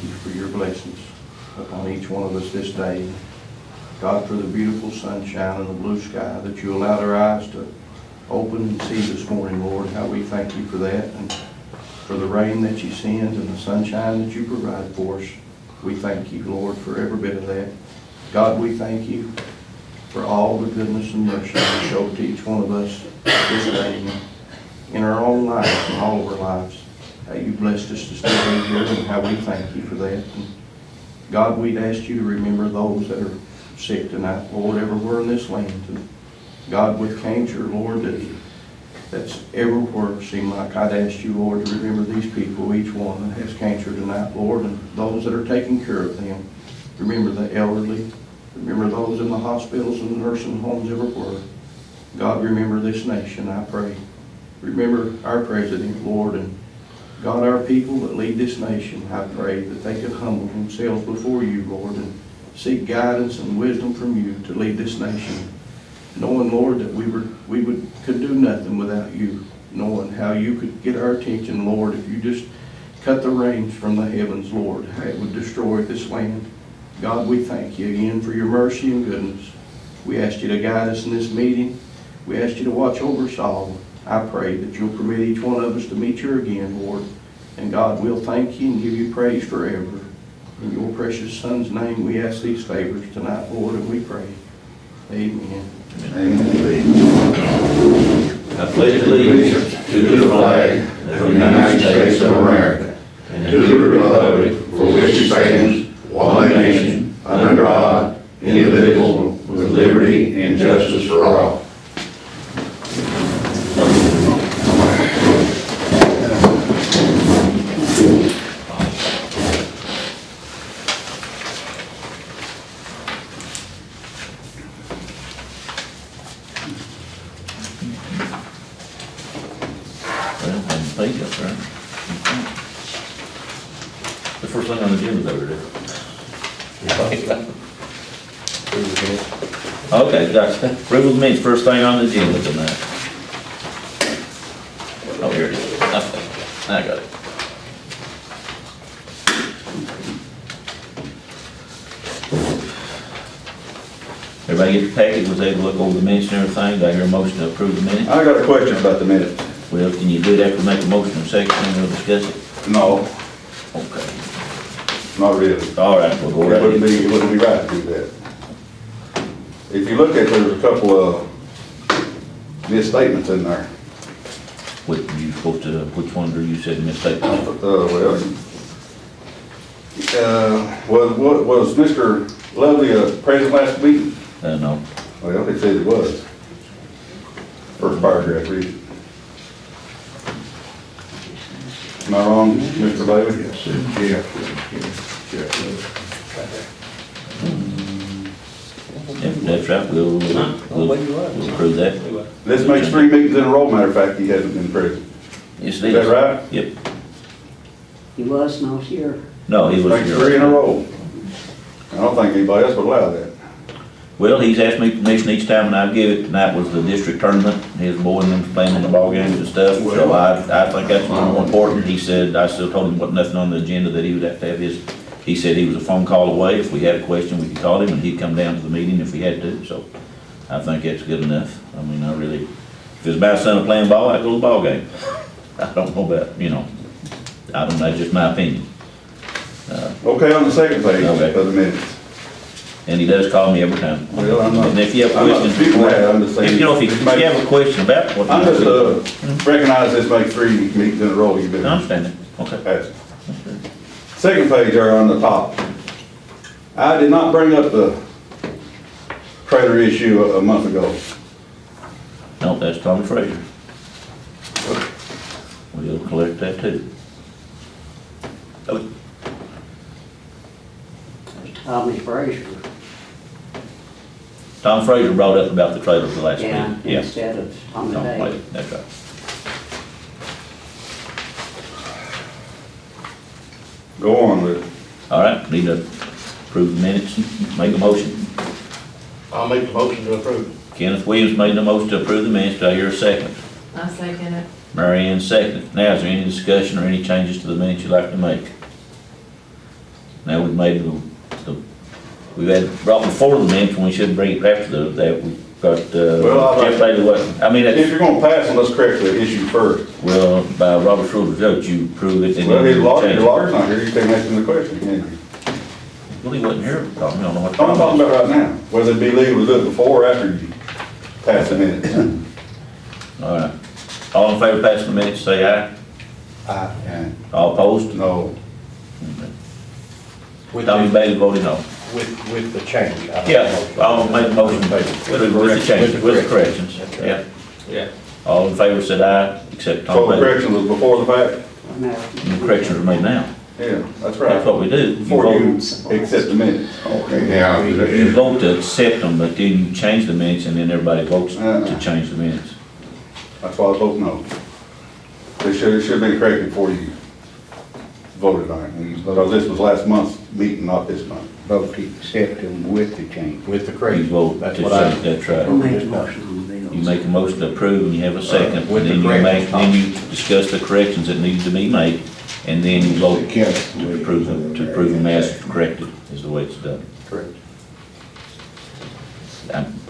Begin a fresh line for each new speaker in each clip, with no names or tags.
you for your blessings upon each one of us this day. God, for the beautiful sunshine and the blue sky that you allowed our eyes to open and see this morning, Lord, how we thank you for that, and for the rain that you send and the sunshine that you provide for us. We thank you, Lord, for every bit of that. God, we thank you for all the goodness and mercy you showed to each one of us this day in our own lives and all of our lives. How you blessed us to still be here, and how we thank you for that. And God, we'd ask you to remember those that are sick tonight, Lord, everywhere in this land. And God, with cancer, Lord, that's everywhere, it seems like. I'd ask you, Lord, to remember these people, each one that has cancer tonight, Lord, and those that are taking care of them. Remember the elderly. Remember those in the hospitals and the nursing homes everywhere. God, remember this nation, I pray. Remember our president, Lord, and God, our people that lead this nation, I pray that they could humble themselves before you, Lord, and seek guidance and wisdom from you to lead this nation. Knowing, Lord, that we could do nothing without you. Knowing how you could get our attention, Lord, if you just cut the rains from the heavens, Lord, how it would destroy this land. God, we thank you again for your mercy and goodness. We ask you to guide us in this meeting. We ask you to watch over us all. I pray that you'll permit each one of us to meet you again, Lord. And God, we'll thank you and give you praise forever. In your precious Son's name, we ask these favors tonight, Lord, and we pray. Amen.
Amen. I pledge allegiance to the flag of the United States of America and to the republic for which it stands, one nation, under God, indivisible, with liberty and justice for all.
The first thing on the agenda is over there. Okay, gotcha. Approval of minutes, first thing on the agenda tonight. Oh, here it is. Okay, I got it. Everybody get your packet, was able to look over the minutes and everything? Do I hear a motion to approve the minutes?
I got a question about the minutes.
Well, can you do it after we make a motion and second and we'll discuss it?
No,
Okay.
not really.
All right, we'll go right ahead.
It wouldn't be right to do that. If you look at, there's a couple of misstatements in there.
What you supposed to, which one do you said mistake?
Was Mr. Lovely present last week?
No.
Well, they said he was. First paragraph, read it. Am I wrong, Mr. Bailey?
Yes.
If that's right, we'll approve that.
This makes 3 meetings in a row, matter of fact, he hasn't been present.
Yes,
Is that right?
Yep.
He was not here.
No, he was
Makes
here.
3 in a row. I don't think anybody else would allow that.
Well, he's asked me permission each time and I give it, and that was the district tournament, his boy and them playing in the ball games and stuff, so I think that's a little more important. He said, I still told him what nothing on the agenda that he would have to have his, he said he was a phone call away. If we had a question, we could call him and he'd come down to the meeting if he had to, so I think that's good enough. I mean, I really, if it's about son playing ball, I go to the ball game. I don't know about, that's just my opinion.
Okay, on the second page
Okay.
of the minutes.
And he does call me every time.
Well, I'm not.
And if you have a
I'm not
question,
disputing that, I'm just saying.
if you have a question about what.
I just, recognize this makes 3 meetings in a row you've been.
I understand it, okay.
That's- Second page there on the top. I did not bring up the trailer issue a month ago.
No, that's Tommy Frazier. We'll collect that too. Oh,
Tommy Frazier.
Tom Frazier brought up about the trailer the last
Yeah,
meeting. Yeah.
instead of Tommy
Tom
Day.
Frazier, that's right.
Go on with it.
All right, need to approve the minutes, make a motion.
I'll make the motion to approve.
Kenneth Williams made the motion to approve the minutes. Do I hear a second?
I second it.
Mary Ann seconded. Now, is there any discussion or any changes to the minutes you'd like to make? Now, we've made we've had, brought before the minutes, when we should bring it after that, we've got,
Well, I'd like-
Jeff Bailey, what, I mean,
If
that's,
you're gonna pass them, let's correct the issue first.
well, by Robert's rules of judge, you approve it and
Well,
then
his
you
lawyer,
change
your
it.
lawyer's not here, you can't ask him the question, can you?
Well, he wasn't here, I don't know what.
I'm talking about right now, whether it be legal to do it before or after you pass the minutes.
All right. All in favor of passing the minutes, say aye.
Aye.
All opposed?
No.
Tommy Bailey voted no.
With the change.
Yeah, I'll make a motion with the change, with the corrections, yeah.
Yeah.
All in favor said aye, except
So
Tom
the
Bailey.
correction was before the fact?
No.
And the corrections are made now.
Yeah, that's
That's
right.
what we do. You
Before you
vote,
accept the minutes.
Okay, now,
you vote to accept them, but then you change the minutes and then everybody votes to change the minutes.
That's why I vote no. It should have been corrected before you voted on it, because this was last month's meeting, not this month.
Vote to accept them with the change.
With the
You
correction.
vote to
That's what I.
change, that's right.
Who made the motion on the bills?
You make a motion to approve and you have a second, and
With the
then you
corrections.
then you discuss the corrections that need to be made, and then you vote
Kenneth,
to approve them as corrected, is the way it's done.
Correct.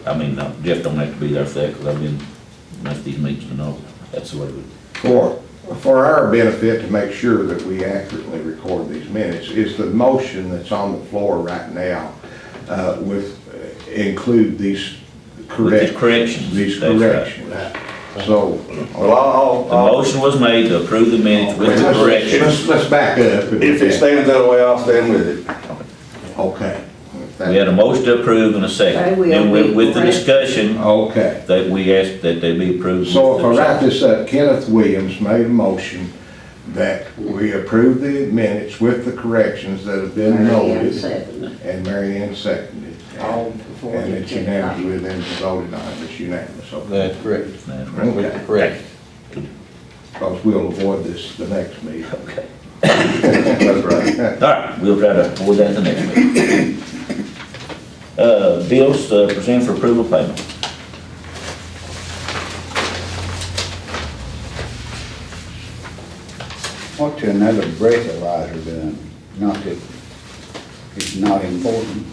I mean, Jeff don't have to be there for that, because I've been, at these meetings to know, that's the way we.
for our benefit, to make sure that we accurately record these minutes, is the motion that's on the floor right now, include these
With the corrections.
These
that's right.
corrections. So.
Well,
The motion was made to approve the minutes with the corrections.
Let's back up.
If it stands that way, I'll stand with it.
Okay.
We had a motion to approve and a second.
Okay, we
Then
will
with the
be
discussion,
Okay.
that we asked that they be approved.
So
with
if I
the-
write this up, Kenneth Williams made a motion that we approve the minutes with the corrections that have been
Mary Ann
noted.
seconded.
And Mary Ann seconded.
All before
And
you
it's
get
unanimous,
back.
we then voted on it, it's unanimous, okay?
That's correct.
That's right.
With the correction.
Because we'll avoid this the next meeting.
Okay.
That's right.
All right, we'll try to avoid that the next meeting. Bills presented for approval payment.
What's another breathalyzer done? Not that it's not important.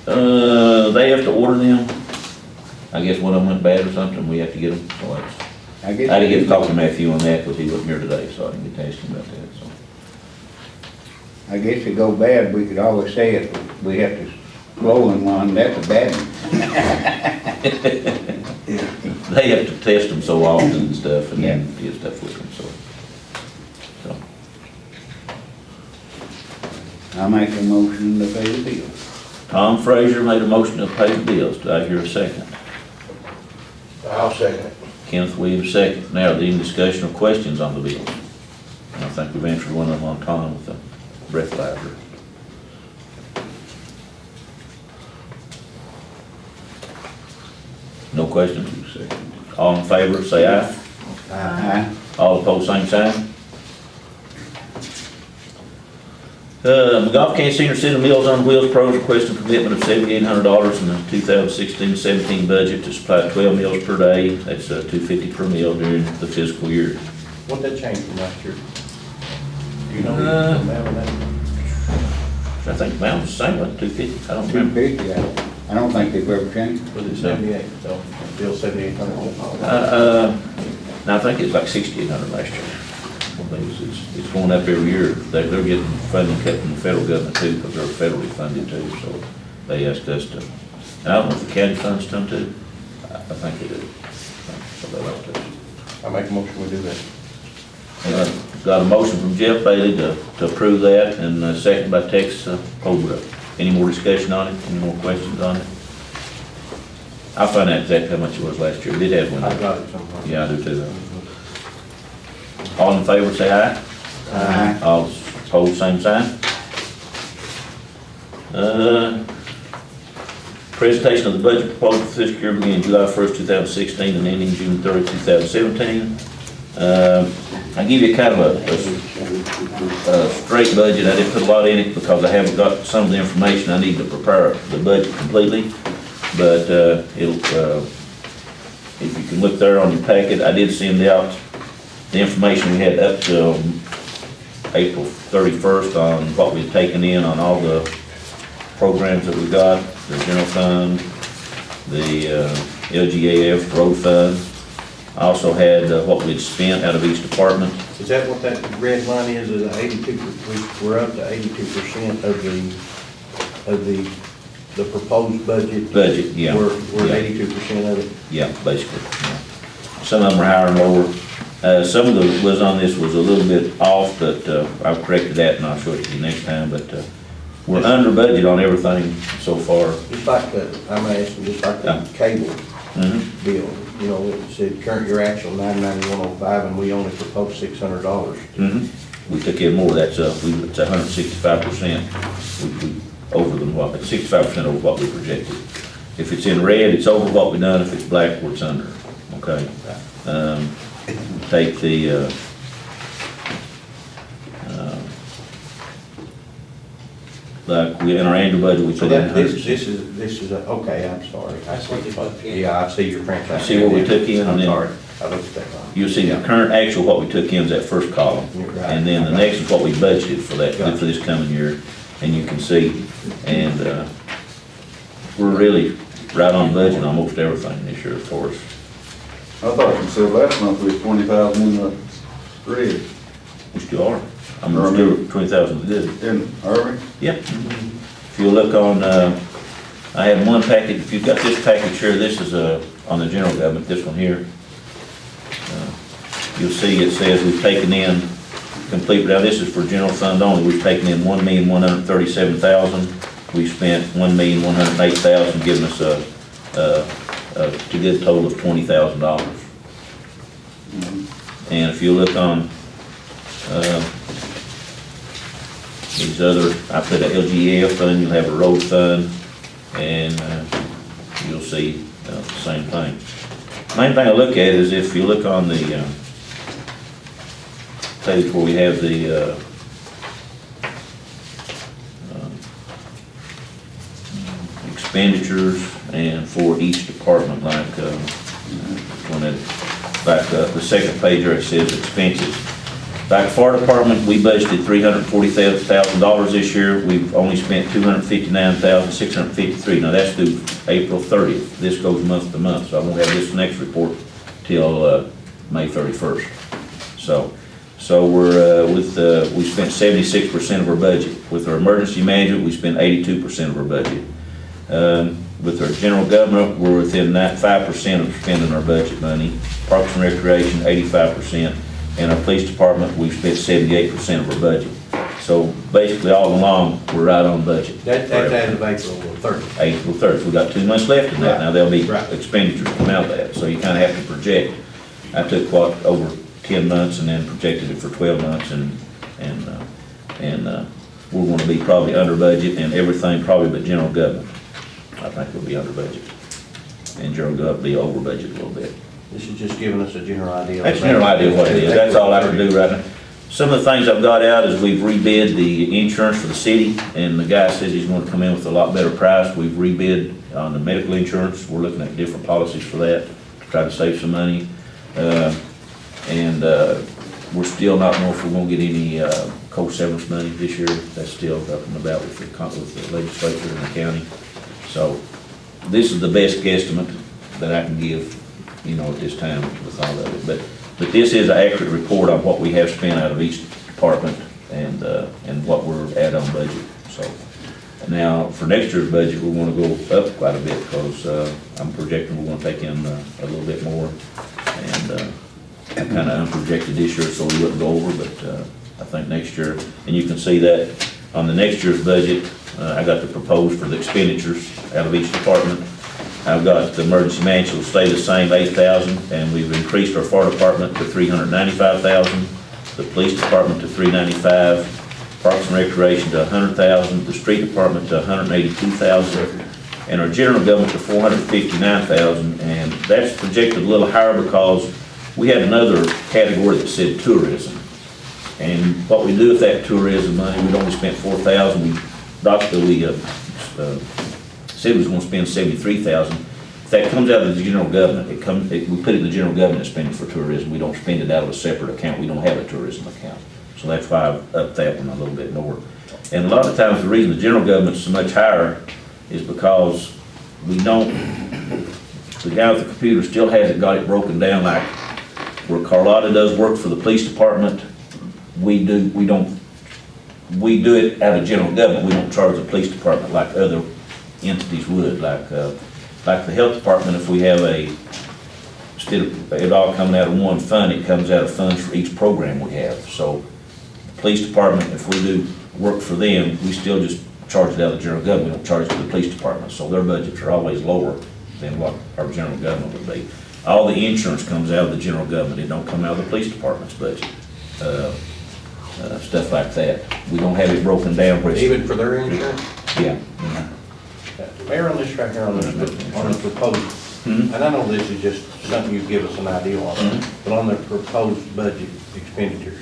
They have to order them. I guess one of them went bad or something, we have to get them, so that's.
I guess.
I didn't get to talk to Matthew on that, because he wasn't here today, so I didn't get to ask him about that, so.
I guess if it go bad, we could always say it, we have to roll in one, that's a bad one.
They have to test them so often and stuff, and then get stuff with them, so.
I make a motion to pay the bill.
Tom Frazier made a motion to pay the bills. Do I hear a second?
I'll second it.
Kenneth Williams, second. Now, any discussion or questions on the bills? I think we've answered one of them on time with the breathalyzer. No questions? All in favor, say aye.
Aye.
All opposed, same sign. McGough County Senior Center Meals on Wheels Pros requesting commitment of $7,800 in the 2016-17 budget to supply 12 meals per day. That's $250 per meal during the fiscal year.
What'd that change from last year? Do you know?
Uh,
the amount of that?
I think the amount was the same, like 250, I don't remember.
250, I don't think they've ever changed.
Was it 78? So, bill 7,800.
No, I think it's like 6,800 last year. I think it's going up every year. They're getting funding cut from the federal government too, because they're federally funded too, so they asked us to, and I don't know if the county funds them too. I think they do. So they like to.
I make a motion we do that.
Got a motion from Jeff Bailey to approve that, and a second by Tex Holbrook. Any more discussion on it? Any more questions on it? I'll find out exactly how much it was last year. It did have one.
I got it somewhere.
Yeah, I do too. All in favor, say aye.
Aye.
All opposed, same sign. Presentation of the budget proposal for fiscal year beginning July 1st, 2016 and ending June 30, 2017. I give you kind of a straight budget. I didn't put a lot in it because I haven't got some of the information I need to prepare the budget completely. But if you can look there on your packet, I did send out the information we had up to April 31st on what we've taken in on all the programs that we got, the general fund, the LGAF road fund. I also had what we'd spent out of each department.
Is that what that red line is 82, we're up to 82% of the proposed budget?
Budget, yeah.
We're
Yeah.
at 82% of it?
Yeah, basically, yeah. Some of them are higher and lower. Some of the was on this was a little bit off, but I've corrected that and I'll show it to you next time, but we're under budget on everything so far.
Just like I'm asking, just like the cable
Mhm.
bill, you know, it said current year actual $991.05 and we only proposed $600.
Mhm. We took in more, it's 165%. We over than what, 65% over what we projected. If it's in red, it's over what we done, if it's black, it's under, okay? Take the, like, in our annual budget, we
So
put in
that, this is, okay, I'm sorry. I see. Yeah, I see your franchise.
See what we took in, and
I'm
then-
sorry, I looked at that wrong.
You'll see the current actual, what we took in is that first column.
You're right.
And then the next is what we budgeted for that,
Gotcha.
for this coming year, and you can see. And, we're really right on budget on almost everything this year for us.
I thought you said last month we was 20,000 in the red,
We still are. I'm still 20,000 good.
in Irving.
Yep. If you look on, I had one package, if you've got this package here, this is, on the general government, this one here. You'll see it says we've taken in complete, now this is for general fund only, we've taken in 1,137,000. We've spent 1,108,000, giving us to get a total of $20,000. And if you look on, these other, I put a LGF fund, you'll have a road fund, and you'll see the same thing. Main thing I look at is if you look on the page where we have the expenditures and for each department, like, when it back up, the second page where it says expenses. Back fire department, we budgeted $340,000 this year. We've only spent $259,653. Now that's through April 30th. This goes month to month, so I won't have this next report till May 31st. So we're we spent 76% of our budget. With our emergency management, we spent 82% of our budget. With our general government, we're within that 5% of spending our budget money. Parks and Recreation, 85%. And our police department, we've spent 78% of our budget. So basically, all along, we're right on budget.
That's as of April 30th.
April 3rd, we've got 2 months left in that. Now, there'll be
Right.
expenditures come out of that, so you kind of have to project. I took over 10 months and then projected it for 12 months, and we're gonna be probably under budget and everything probably but general government. I think we'll be under budget. And general government will be over budget a little bit.
This is just giving us a general idea.
That's a general idea of what it is, that's all I can do right now. Some of the things I've got out is we've rebid the insurance for the city, and the guy says he's gonna come in with a lot better price. We've rebid on the medical insurance, we're looking at different policies for that, to try to save some money. We're still not knowing if we're gonna get any, co-severance money this year, that's still up and about with the legislature and the county. So, this is the best guesstimate that I can give, you know, at this time with all of it. But this is an accurate report on what we have spent out of each department and what we're at on budget. So now for next year's budget, we want to go up quite a bit because I'm projecting we're going to take in a little bit more. And I kind of unprojected this year so we wouldn't go over, but I think next year, and you can see that on the next year's budget, I got the proposed for the expenditures out of each department. I've got the emergency management will stay the same, 8,000, and we've increased our fire department to 395,000, the police department to 395, Parks and Recreation to 100,000, the street department to 182,000, and our general government to 459,000, and that's projected a little higher because we had another category that said tourism. And what we do with that tourism money, we'd only spent 4,000. We said we was gonna spend 73,000. If that comes out of the general government, we put it in the general government spending for tourism. We don't spend it out of a separate account. We don't have a tourism account. So that's why I've upped that one a little bit more. And a lot of times, the reason the general government's so much higher is because we don't, the guy with the computer still hasn't got it broken down like where Carlotta does work for the police department. We do it out of general government. We don't charge the police department like other entities would, like the health department. If we have instead of it all coming out of one fund, it comes out of funds for each program we have. So the police department, if we do work for them, we still just charge it out of the general government. We don't charge it to the police department. So their budgets are always lower than what our general government would be. All the insurance comes out of the general government. It don't come out of the police department's budget. Stuff like that. We don't have it broken down. Where it's-
Even for their insurance?
Yeah.
Mayor, on this right here, on the proposed, and I know this is just something you give us an idea on, but on the proposed budget expenditures,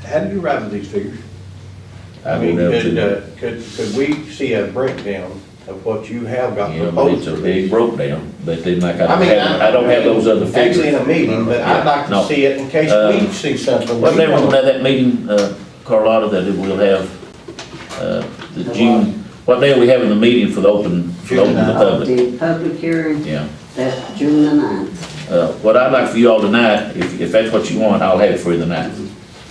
how do you arrive at these figures? I mean, could we see a breakdown of what you have got
Yeah, but
proposed?
it's a big breakdown, but then like
I mean,
I don't have those other
Actually in
figures.
a meeting, but I'd like
No.
to see it in case we see something.
What day we're gonna have that meeting, Carlotta, that we'll have, the June, what day are we having the meeting for the open to the public?
The public hearing,
Yeah.
that's June the 9th.
What I'd like for you all tonight, if that's what you want, I'll have it for you tonight.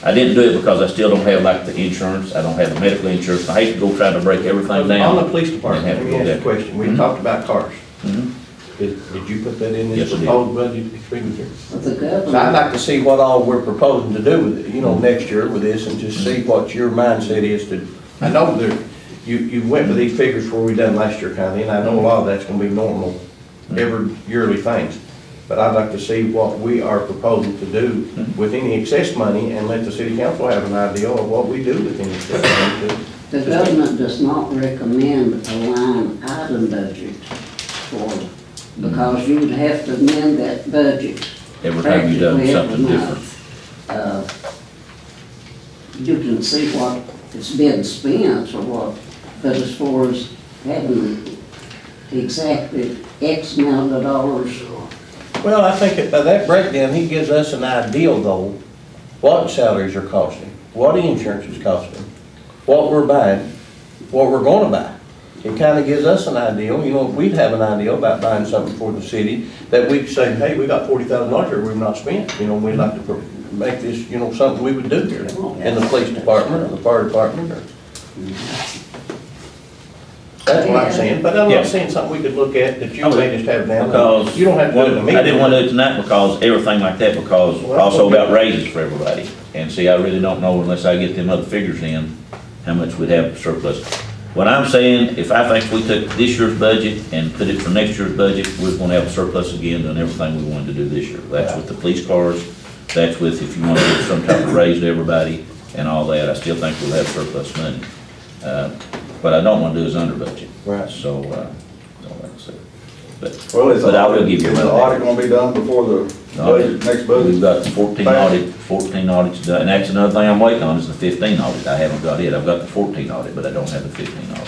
I didn't do it because I still don't have like the insurance, I don't have the medical insurance, I hate to go try to break everything down.
On the police department,
and have
let
to
me
go
ask you a
there.
question. We talked about cars.
Mhm.
Did you put that in
Yes,
this
I did.
proposed budget expenditure?
With the
So I'd
government,
like to see what all we're proposing to do with it, next year with this, and just see what your mindset is to, I know that you went with these figures before we done last year kind of thing, and I know a lot of that's gonna be normal, every yearly things. But I'd like to see what we are proposing to do with any excess money, and let the city council have an idea of what we do with any excess money.
the government does not recommend a line item budget for, because you would have to amend that budget
Every time you done
practically
something
every
different.
month. You can see what it's been spent or what, but as far as having exactly X amount of dollars,
Well, I think by that breakdown, he gives us an idea though, what salaries are costing, what insurance is costing, what we're buying, what we're gonna buy. It kinda gives us an idea, we'd have an idea about buying something for the city, that we could say, hey, we got $40,000 here we've not spent, we'd like to make this, something we would do here in the police department or the fire department or. That's what I'm saying, but I'm
Yeah.
not saying something we could look at that you
Okay.
may just have down.
Because.
You don't have to do it in a meeting.
I didn't want to do it tonight because everything like that, because also about raises for everybody. And see, I really don't know unless I get them other figures in, how much we'd have surplus. What I'm saying, if I think we took this year's budget and put it for next year's budget, we're gonna have a surplus again on everything we wanted to do this year. That's with the police cars, that's with if you want to give some type of raise to everybody and all that, I still think we'll have surplus money. What I don't want to do is under budget.
Right.
So, like I said,
Well,
but I will give you
is the
another.
audit gonna be done before the budget, next budget?
We've got 14 audits done, and that's another thing I'm waiting on is the 15 audit. I haven't got it. I've got the 14 audit, but I don't have the 15 audit.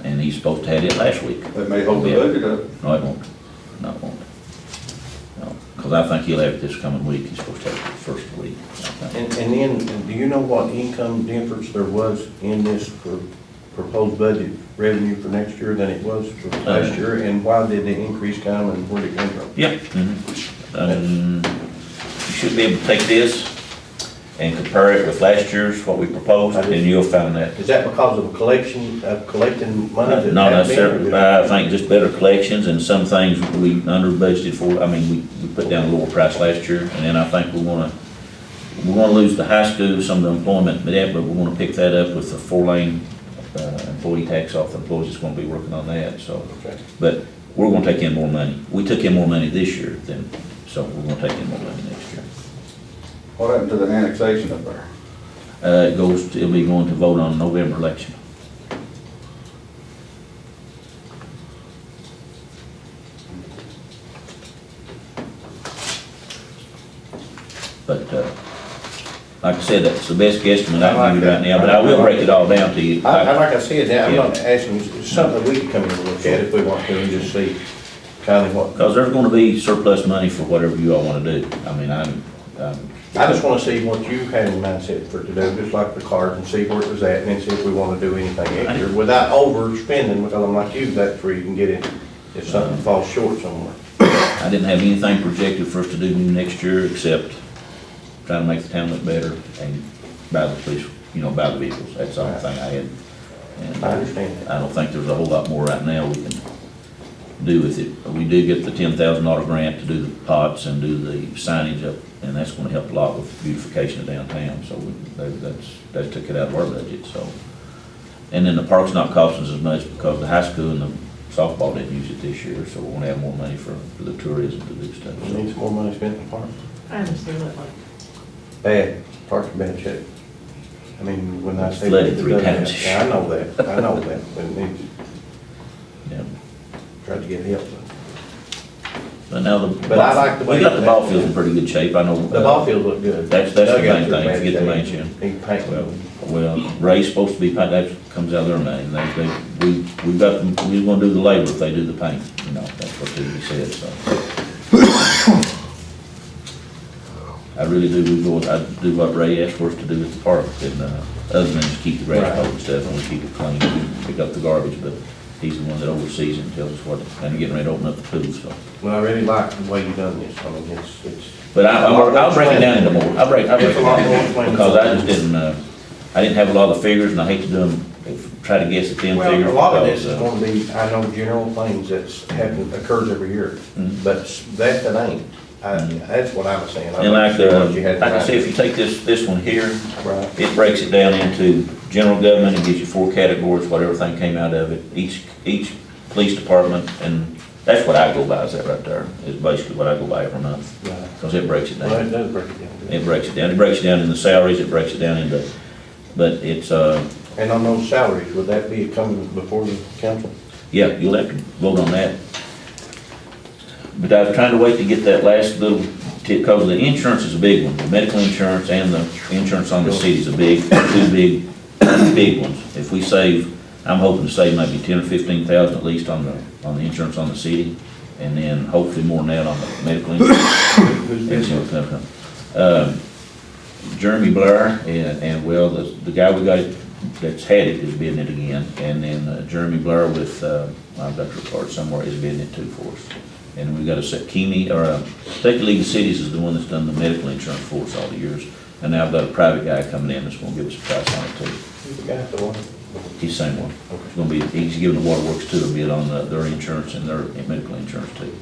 And he's supposed to have it last week.
That may hold the budget up.
No, it won't. No, it won't. No, because I think he'll have it this coming week. He's supposed to have it the first week. I think.
And then, do you know what income difference there was in this proposed budget revenue for next year than it was for last year? And why did the increase come and where did it come from?
Yep. You should be able to take this and compare it with last year's, what we proposed, and you'll find that.
Is that because of collecting money? that
Not
have been,
necessarily,
or-
I think just better collections and some things we under budgeted for. I mean, we put down a lower price last year, and then I think we're gonna lose the high school, some of the employment, but we're gonna pick that up with the 4-lane employee tax off the employees that's gonna be working on that, so.
Okay.
But we're gonna take in more money. We took in more money this year than, so we're gonna take in more money next year.
What happened to the annexation up there?
It'll be going to vote on November election. But, like I said, that's the best guesstimate I can give you right now, but I will break it all down to you.
Like I said, I'm not asking, it's something we can come in and look at if we want to and just see kind of what.
Because there's gonna be surplus money for whatever you all wanna do. I mean,
I just wanna see what you had in mindset for to do, just like the cards, and see where it was at, and then see if we wanna do anything extra, without overspending, because I'm like you, that's where you can get it, if something falls short somewhere.
I didn't have anything projected for us to do new next year, except try to make the town look better and buy the police, buy the vehicles. That's the only thing I had. And
I understand that.
I don't think there's a whole lot more right now we can do with it. We did get the $10,000 grant to do the pots and do the signage up, and that's gonna help a lot with beautification of downtown, so that took it out of our budget, so. And then the park's not costing us as much because the high school and the softball didn't use it this year, so we're gonna have more money for the tourism to do stuff.
We need some more money spent in the park.
I understand that, like,
Bad, park's bad shape. I mean, when I say.
Flooded 3 times.
Yeah, I know that, but it needs,
Yeah.
try to get help.
But now
But I like the way
we got the
that-
ball fields in pretty good shape, I know.
The ball fields look good.
That's the
Dugouts
main
are
thing,
bad
to get the
shape.
main shin.
Need paint.
Well, Ray's supposed to be paint, that comes out of their money, we've got them, we're gonna do the labor if they do the paint, that's what he said, so. I really do, I do what Ray asked for us to do at the park, and, other than just keep the grass
Right.
mowed and stuff, and we keep it clean, we pick up the garbage, but he's the one that oversees it and tells us what, and getting ready to open up the pool, so.
Well, I really like the way you done this, I mean, it's.
But I'll break it down into more, I'll break it
It's a lot more
down,
explained.
because I just didn't, I didn't have a lot of the figures, and I hate to do them, try to guess at them
Well,
figures.
a lot of this
because,
is gonna be, I know, general things that's occurs every year,
Mhm.
but that ain't. That's what I was saying.
And like,
What you had in
like I said,
mind.
if you take this one here,
Right.
it breaks it down into general government, and gives you 4 categories, what everything came out of it, each police department, and that's what I go by, is that right there, is basically what I go by every month,
Right.
because it breaks it
Well,
down.
it does break it down.
It breaks it down, it breaks it down in the salaries, it breaks it down into, but it's,
And on those salaries, would that be coming before the council?
yeah, you'll have to vote on that. But I was trying to wait to get that last little tip, because the insurance is a big one, the medical insurance and the insurance on the city is a two big ones. If we save, I'm hoping to save maybe 10 or 15,000 at least on the insurance on the city, and then hopefully more than that on the medical insurance.
Who's
That's
this?
what's gonna come. Jeremy Blair, and well, the guy we got that's had it is bidding it again, and then Jeremy Blair with, I've got your card somewhere, is bidding it too for us. And we got a Keeney, or State League of Cities is the one that's done the medical insurance for us all the years, and now I've got a private guy coming in that's gonna give us a price on it too.
Who's the guy at the one?
He's the same one. It's gonna be, he's giving the waterworks too a bid on their insurance and their medical insurance too.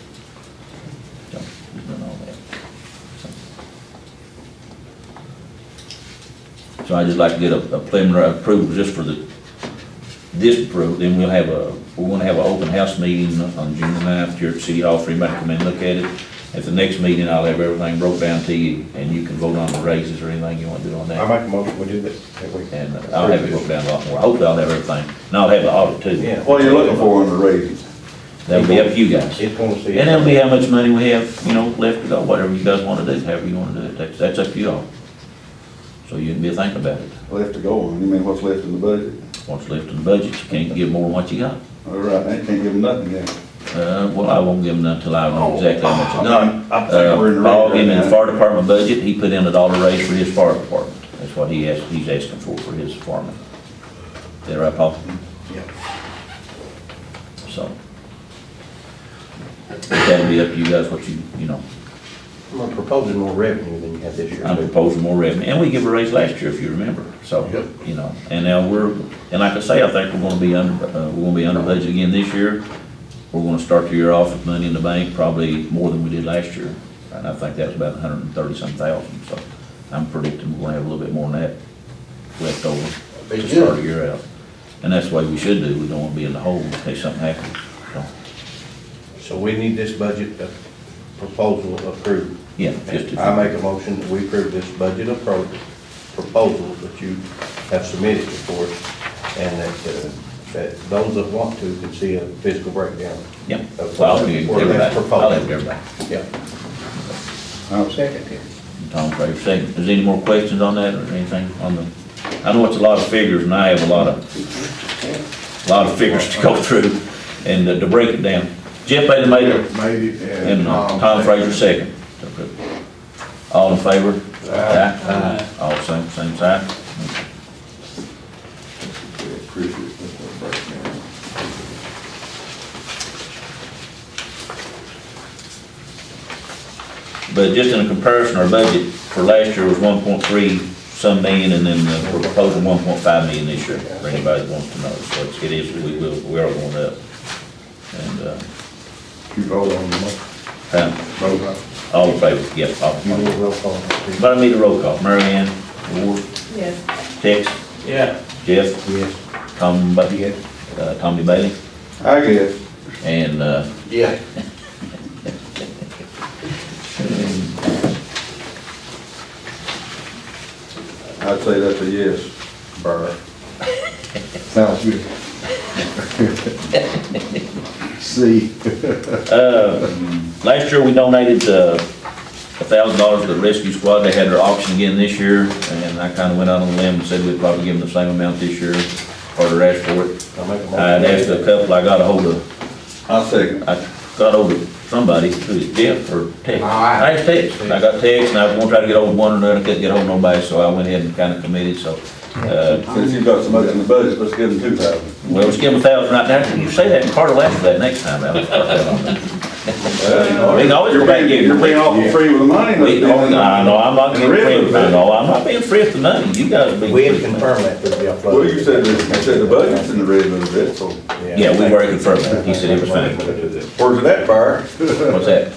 So, he's doing all that. So I'd just like to get a preliminary approval just for this approval, then we're gonna have an open house meeting on June the 9th here at City Hall for anybody to come in and look at it. At the next meeting, I'll have everything broke down to you, and you can vote on the raises or anything you wanna do on
I
that.
make a motion, we do that.
And I'll have it broke down a lot more. Hopefully I'll have everything. And I'll have the audit too.
Yeah.
What are you looking for on the raises?
That'll be up to you guys.
It's gonna see.
And that'll be how much money we have, left to go, whatever you guys wanna do, however you wanna do it. That's up to you all. So you can be thinking about it.
Left to go on, you mean what's left in the budget?
What's left in the budget, you can't give more than what you got.
All right, I can't give them nothing then.
Well, I won't give them none until I know exactly how much I got.
I think we're in the red
Paul
right
gave me the
now.
fire department budget, he put in $1 raise for his fire department. That's what he's asking for his fireman. Is that right, Paul?
Yeah.
So. That'll be up to you guys, what
I'm proposing more revenue than you had this year.
I'm proposing more revenue, and we give a raise last year, if you remember, so, and now and like I say, I think we're gonna be under budget again this year. We're gonna start the year off with money in the bank, probably more than we did last year, and I think that was about 130-some thousand, so I'm predicting we're gonna have a little bit more than that left over to start the year out. And that's the way we should do, we don't wanna be in the hole in case something happens, so,
So we need this budget proposal approved.
yeah, just
I make a motion that we approve this budget proposal that you have submitted for us, and that those that want to can see a physical breakdown.
Yep.
Of
Well, I'll
what
give
that's
everybody,
proposed.
I'll have everybody.
Yeah.
I'll second it.
Tom Fraser, second. Is there any more questions on that or anything on the, I know it's a lot of figures and I have a lot of figures to go through and to break it down. Jeff made it,
Made it,
and Tom Fraser second. All in favor? Aye. All same sign. But just in a comparison, our budget for last year was 1.3 some million, and then we're proposing 1.5 million this year, for anybody that wants to know. So we are going up. And,
You vote on the motion. Vote on it.
all in favor, yes, all.
You need a roll call.
But I need a roll call. Mary Ann, Ward,
Yes.
Tex,
Yeah.
Jeff,
Yes.
Tommy Bailey,
I guess.
and,
Yeah.
I'd say that's a yes, Burr.
Sounds good. See.
last year we donated, $1,000 to the rescue squad. They had their auction again this year, and I kinda went out on a limb and said we'd probably give them the same amount this year, or the rest for it.
I'll make a motion.
I'd asked a couple, I got a hold of somebody, who is Jeff or Tex? I asked Tex, I got Tex, and I was gonna try to get hold of one or another, I couldn't get hold of nobody, so I went ahead and kinda committed, so,
Since you've got so much in the budget, let's give them 2,000.
well, let's give them 1,000 right now. You say that, and Carter laughed at that next time, Alex. We can always go back and give you.
You're being awful free with the money.
I know, I'm not
And
being
the
free,
ribbon,
I know, I'm not being free with the money, you guys are being.
We had
free
to
with the money.
confirm that to be uploaded.
Well, you said the budget's in the red a little bit, so
Yeah, we've already confirmed that, he said it was fine.
where's it at, Burr?
What's that?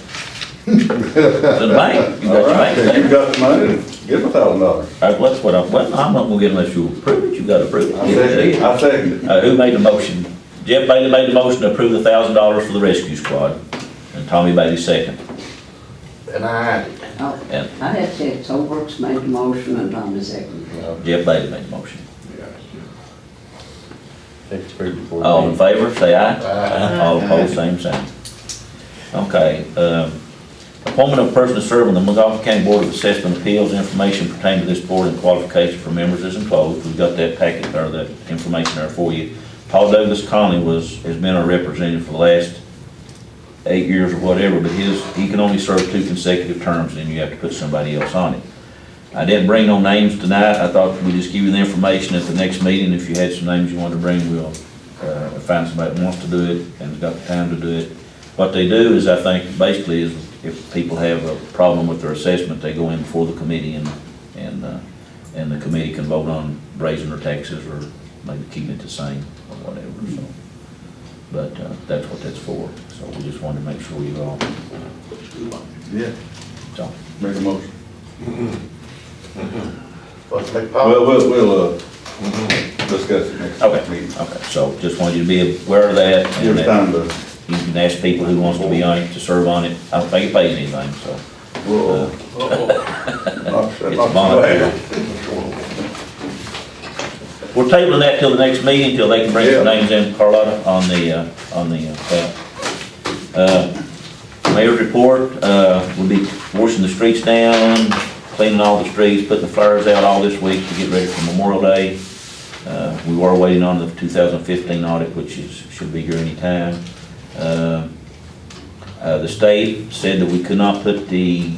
The bank, you got
All
your
right,
bank
if you've
there.
got the money, give them $1,000.
That's what I'm not gonna get unless you approve it, you gotta approve
I
it.
second it.
Who made the motion? Jeff Bailey made the motion to approve the $1,000 for the rescue squad, and Tommy Bailey second.
And I,
Oh,
And
I had Tex Holbrook's made the motion and Tommy seconded.
Jeff Bailey made the motion.
Take three before.
All in favor, say aye.
Aye.
All opposed, same sign. Okay, appointment of a person to serve on the McGoffin County Board of Assessment Appeals. Information pertaining to this board and qualification for members is enclosed. We've got that packet, or that information there for you. Paul Douglas Conley has been our representative for the last 8 years or whatever, but he can only serve 2 consecutive terms, and then you have to put somebody else on it. I didn't bring no names tonight. I thought we'd just give you the information at the next meeting. If you had some names you wanted to bring, we'll find somebody that wants to do it and has got the time to do it. What they do is, I think, basically, is if people have a problem with their assessment, they go in before the committee, and the committee can vote on raising their taxes or maybe keeping it the same or whatever, so. But that's what that's for, so we just wanted to make sure you all,
Yeah,
so.
make a motion.
let's make Paul.
Well, we'll discuss it next
Okay,
meeting.
okay, so just wanted you to be aware of that,
Give
and
us
that
time to,
you can ask people who wants to be on it, to serve on it. I don't think it pays anything, so.
we'll,
It's voluntary. We're tabling that till the next meeting, till they can bring some names in, Carlotta, on the mayor's report. We'll be washing the streets down, cleaning all the streets, putting the flyers out all this week to get ready for Memorial Day. We were waiting on the 2015 audit, which should be here anytime. The state said that we could not put the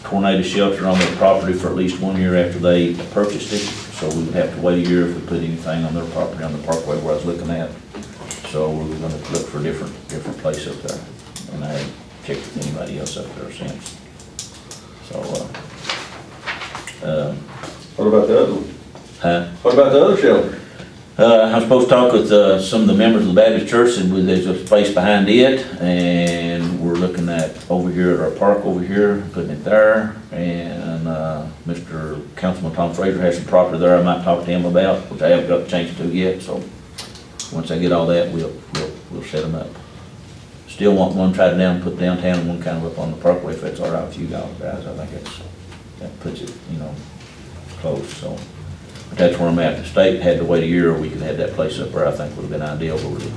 tornado shelter on their property for at least 1 year after they purchased it. So we would have to wait a year if we put anything on their property on the parkway where I was looking at. So we're gonna look for a different place up there. And I haven't checked with anybody else up there since. So,
what about the other one?
huh?
What about the other shelter?
I'm supposed to talk with some of the members of the Baptist church, and there's a space behind it, and we're looking at over here at our park over here, putting it there, and Mr. Councilman Tom Fraser has some property there I might talk to him about, which I haven't got a chance to yet, so once I get all that, we'll set them up. Still want one tried down, put downtown, and one kind of up on the parkway, if that's all right with you guys. I think that puts it, close, so. But that's where I'm at. The state had to wait a year, or we could have had that place up there, I think would have been ideal, but we're doing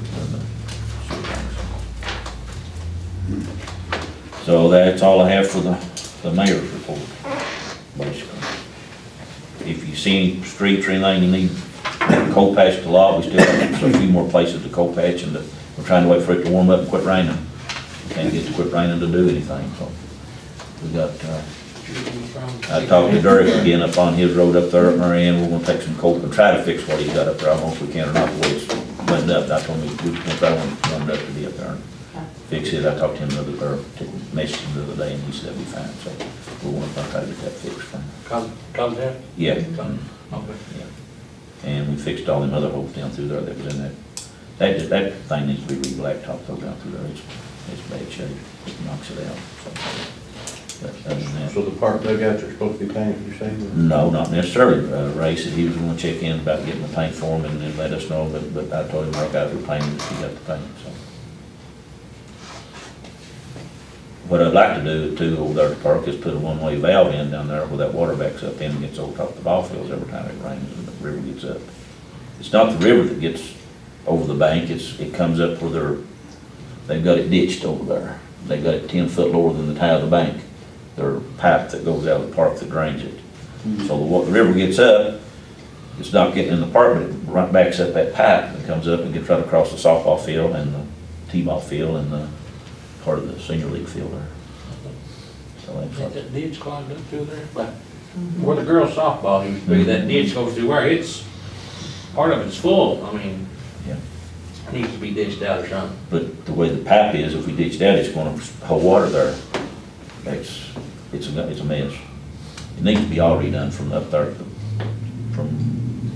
so that's all I have for the mayor's report, basically. If you see any streets or anything you need cold patch to lot, we still have a few more places to cold patch, and we're trying to wait for it to warm up and quit raining. We can't get to quit raining to do anything, so we got I talked to Derek again up on his road up there at Marion, we're gonna take some cold and try to fix what he's got up there, I don't know if we can or not, the way it's blended up, I told him we was gonna try to warm it up to be up there and fix it, I talked to him the other, or messaged him the other day, and he said it'd be fine, so we're gonna try to get that fixed for him.
Contact?
Yeah,
Okay.
and we fixed all them other holes down through there that was in that thing needs to be re-blacktopped though down through there, it's bad shape, it knocks it out, so. But other than that.
So the park dugouts are supposed to be painted, you say?
No, not necessarily. Ray said he was gonna check in about getting the paint for him and then let us know, but I told him our guys were painting, he got the paint, so. What I'd like to do too over there at the park is put a one-way valve in down there where that water backs up in and gets over top of the ball fields every time it rains and the river gets up. It's not the river that gets over the bank, it comes up where they've got it ditched over there. They've got it 10 foot lower than the tie of the bank. Their pipe that goes out of the park that drains it. So the river gets up, it's not getting in the park, but it right backs up that pipe and comes up and gets right across the softball field and the t-ball field and the part of the senior league field there. So that's
That ditch climbed up through there, but where the girls softball used to be, that ditch goes through where it's, part of it's full, I mean,
Yeah.
it needs to be ditched out or something.
But the way the pipe is, if we ditch that, it's gonna hold water there. It's a mess. It needs to be all redone from up there, from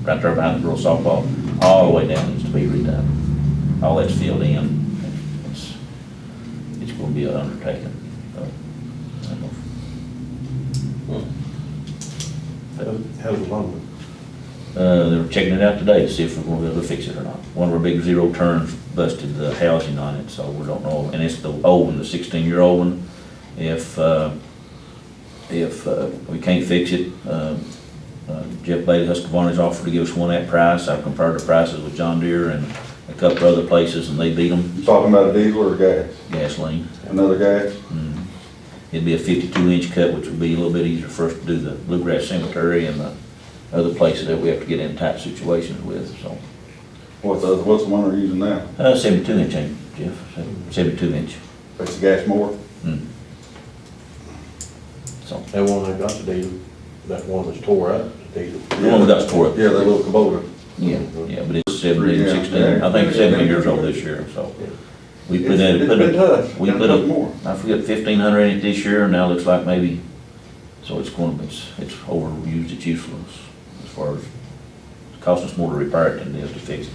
right there behind the girls softball, all the way down needs to be redone. All that's filled in. It's gonna be an undertaking. So, I don't know.
How's the lumber?
They were checking it out today to see if we're gonna be able to fix it or not. One of our big zero turns busted the housing on it, so we don't know. And it's the old one, the 16-year-old one. If we can't fix it, Jeff Bailey Husqvarna's offered to give us one at price. I've compared the prices with John Deere and a couple other places, and they beat them.
You talking about a diesel or gas?
Gasoline.
Another gas?
It'd be a 52-inch cut, which would be a little bit easier for us to do the Bluegrass Cemetery and the other places that we have to get in tight situations with, so.
What's the one we're using now?
72-inch, ain't it, Jeff? 72-inch.
That's the gas more?
So,
That one that got the deal, that one that's tore up, the deal.
the one we got tore up.
Yeah, that little Kubota.
Yeah, but it's 17,
Yeah.
16, I think 17 years old this year, so. We put
It's been tough.
we
Been
put
tough
a,
more.
I forget, 1,500 in it this year, and now it looks like maybe, so it's overused, it's useless, as far as, it costs us more to repair it than it is to fix it.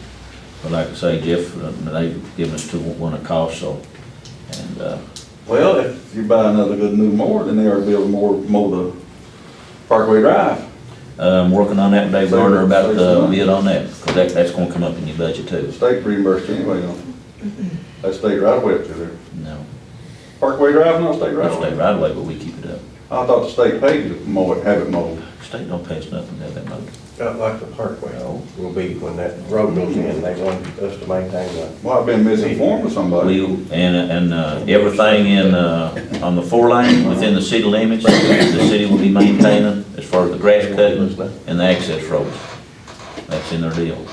But like I say, Jeff, they've given us one a cost, so, and,
Well, if you buy another good new mower, then they are building mow the Parkway Drive.
I'm working on that with Dave Garner about
Save
the
some money.
bid on that, because that's gonna come up in your budget
The
too.
state reimbursed you anyway, don't they? That state right away up to there.
No,
Parkway Drive, not state right
that's
away.
state right away, but we keep it up.
I thought the state paid you to mow it, have it mowed.
State don't pay us nothing to have that mowed.
Not like the parkway will be when that road goes in, they want us to maintain the.
Well, I've been misinformed with somebody.
And everything on the 4-lane within the city limits, the city will be maintaining as far as the grass cutting and the access roads. That's in their deal.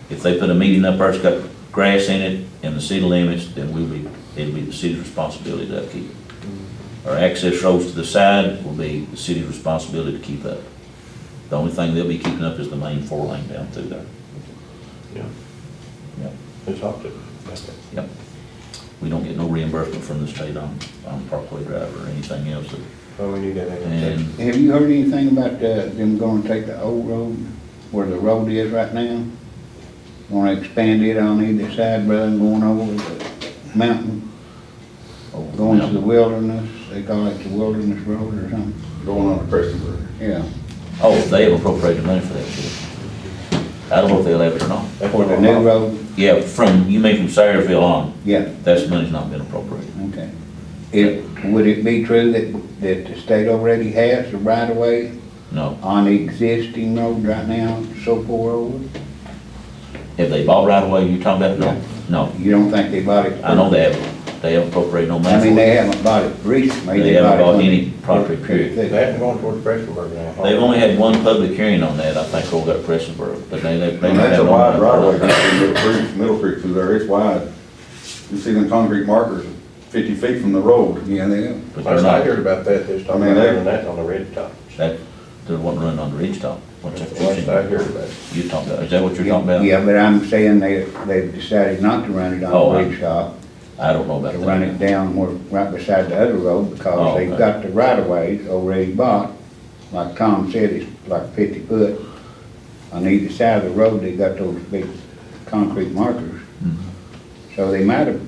If they put a median up there that's got grass in it in the city limits, then it'll be the city's responsibility to upkeep it. Our access roads to the side will be the city's responsibility to keep up. The only thing they'll be keeping up is the main 4-lane down through there.
Yeah.
Yep.
It's up to.
Yep. We don't get no reimbursement from the state on Parkway Drive or anything else.
Oh, we need that.
And
Have you heard anything about them gonna take the old road, where the road is right now? Wanna expand it on either side rather than going over the mountain, going to the wilderness, they call it the wilderness road or something?
Going on to Prestonburg.
Yeah,
Oh, they have appropriated money for that shit. I don't know if they'll have it or not.
for the new road,
Yeah, you mean from Salyersville on,
yeah,
that money's not been appropriated.
okay. Would it be true that the state already has the right of way
No.
on the existing road right now, so far over?
Have they bought right away you talking about? No.
You don't think they bought it?
I know they haven't appropriated no money
I
for
mean, they
it.
haven't bought it recently.
They haven't
it
bought
when-
any property, period.
They haven't gone toward Prestonburg now.
They've only had one public hearing on that, I think, over at Prestonburg, but they
And
don't
that's
have
a
no
wide
money.
right away, down through Middle Creek through there, it's wide. You see them concrete markers 50 feet from the road.
Yeah, they are.
But they're
Last I
not,
heard about that, they was talking
I mean,
about
they-
running that on the red top.
that, they wasn't running on the ridge top. What's that?
Last I heard about it.
You talking about, is that what you're talking about?
Yeah, but I'm saying they've decided not to run it
Oh,
on the ridge top,
I don't know about
to
that.
run it down where, right beside the other road,
Oh,
because they've
okay.
got the right of ways already bought. Like Tom said, it's like 50 foot. On either side of the road, they got those big concrete markers. So they might have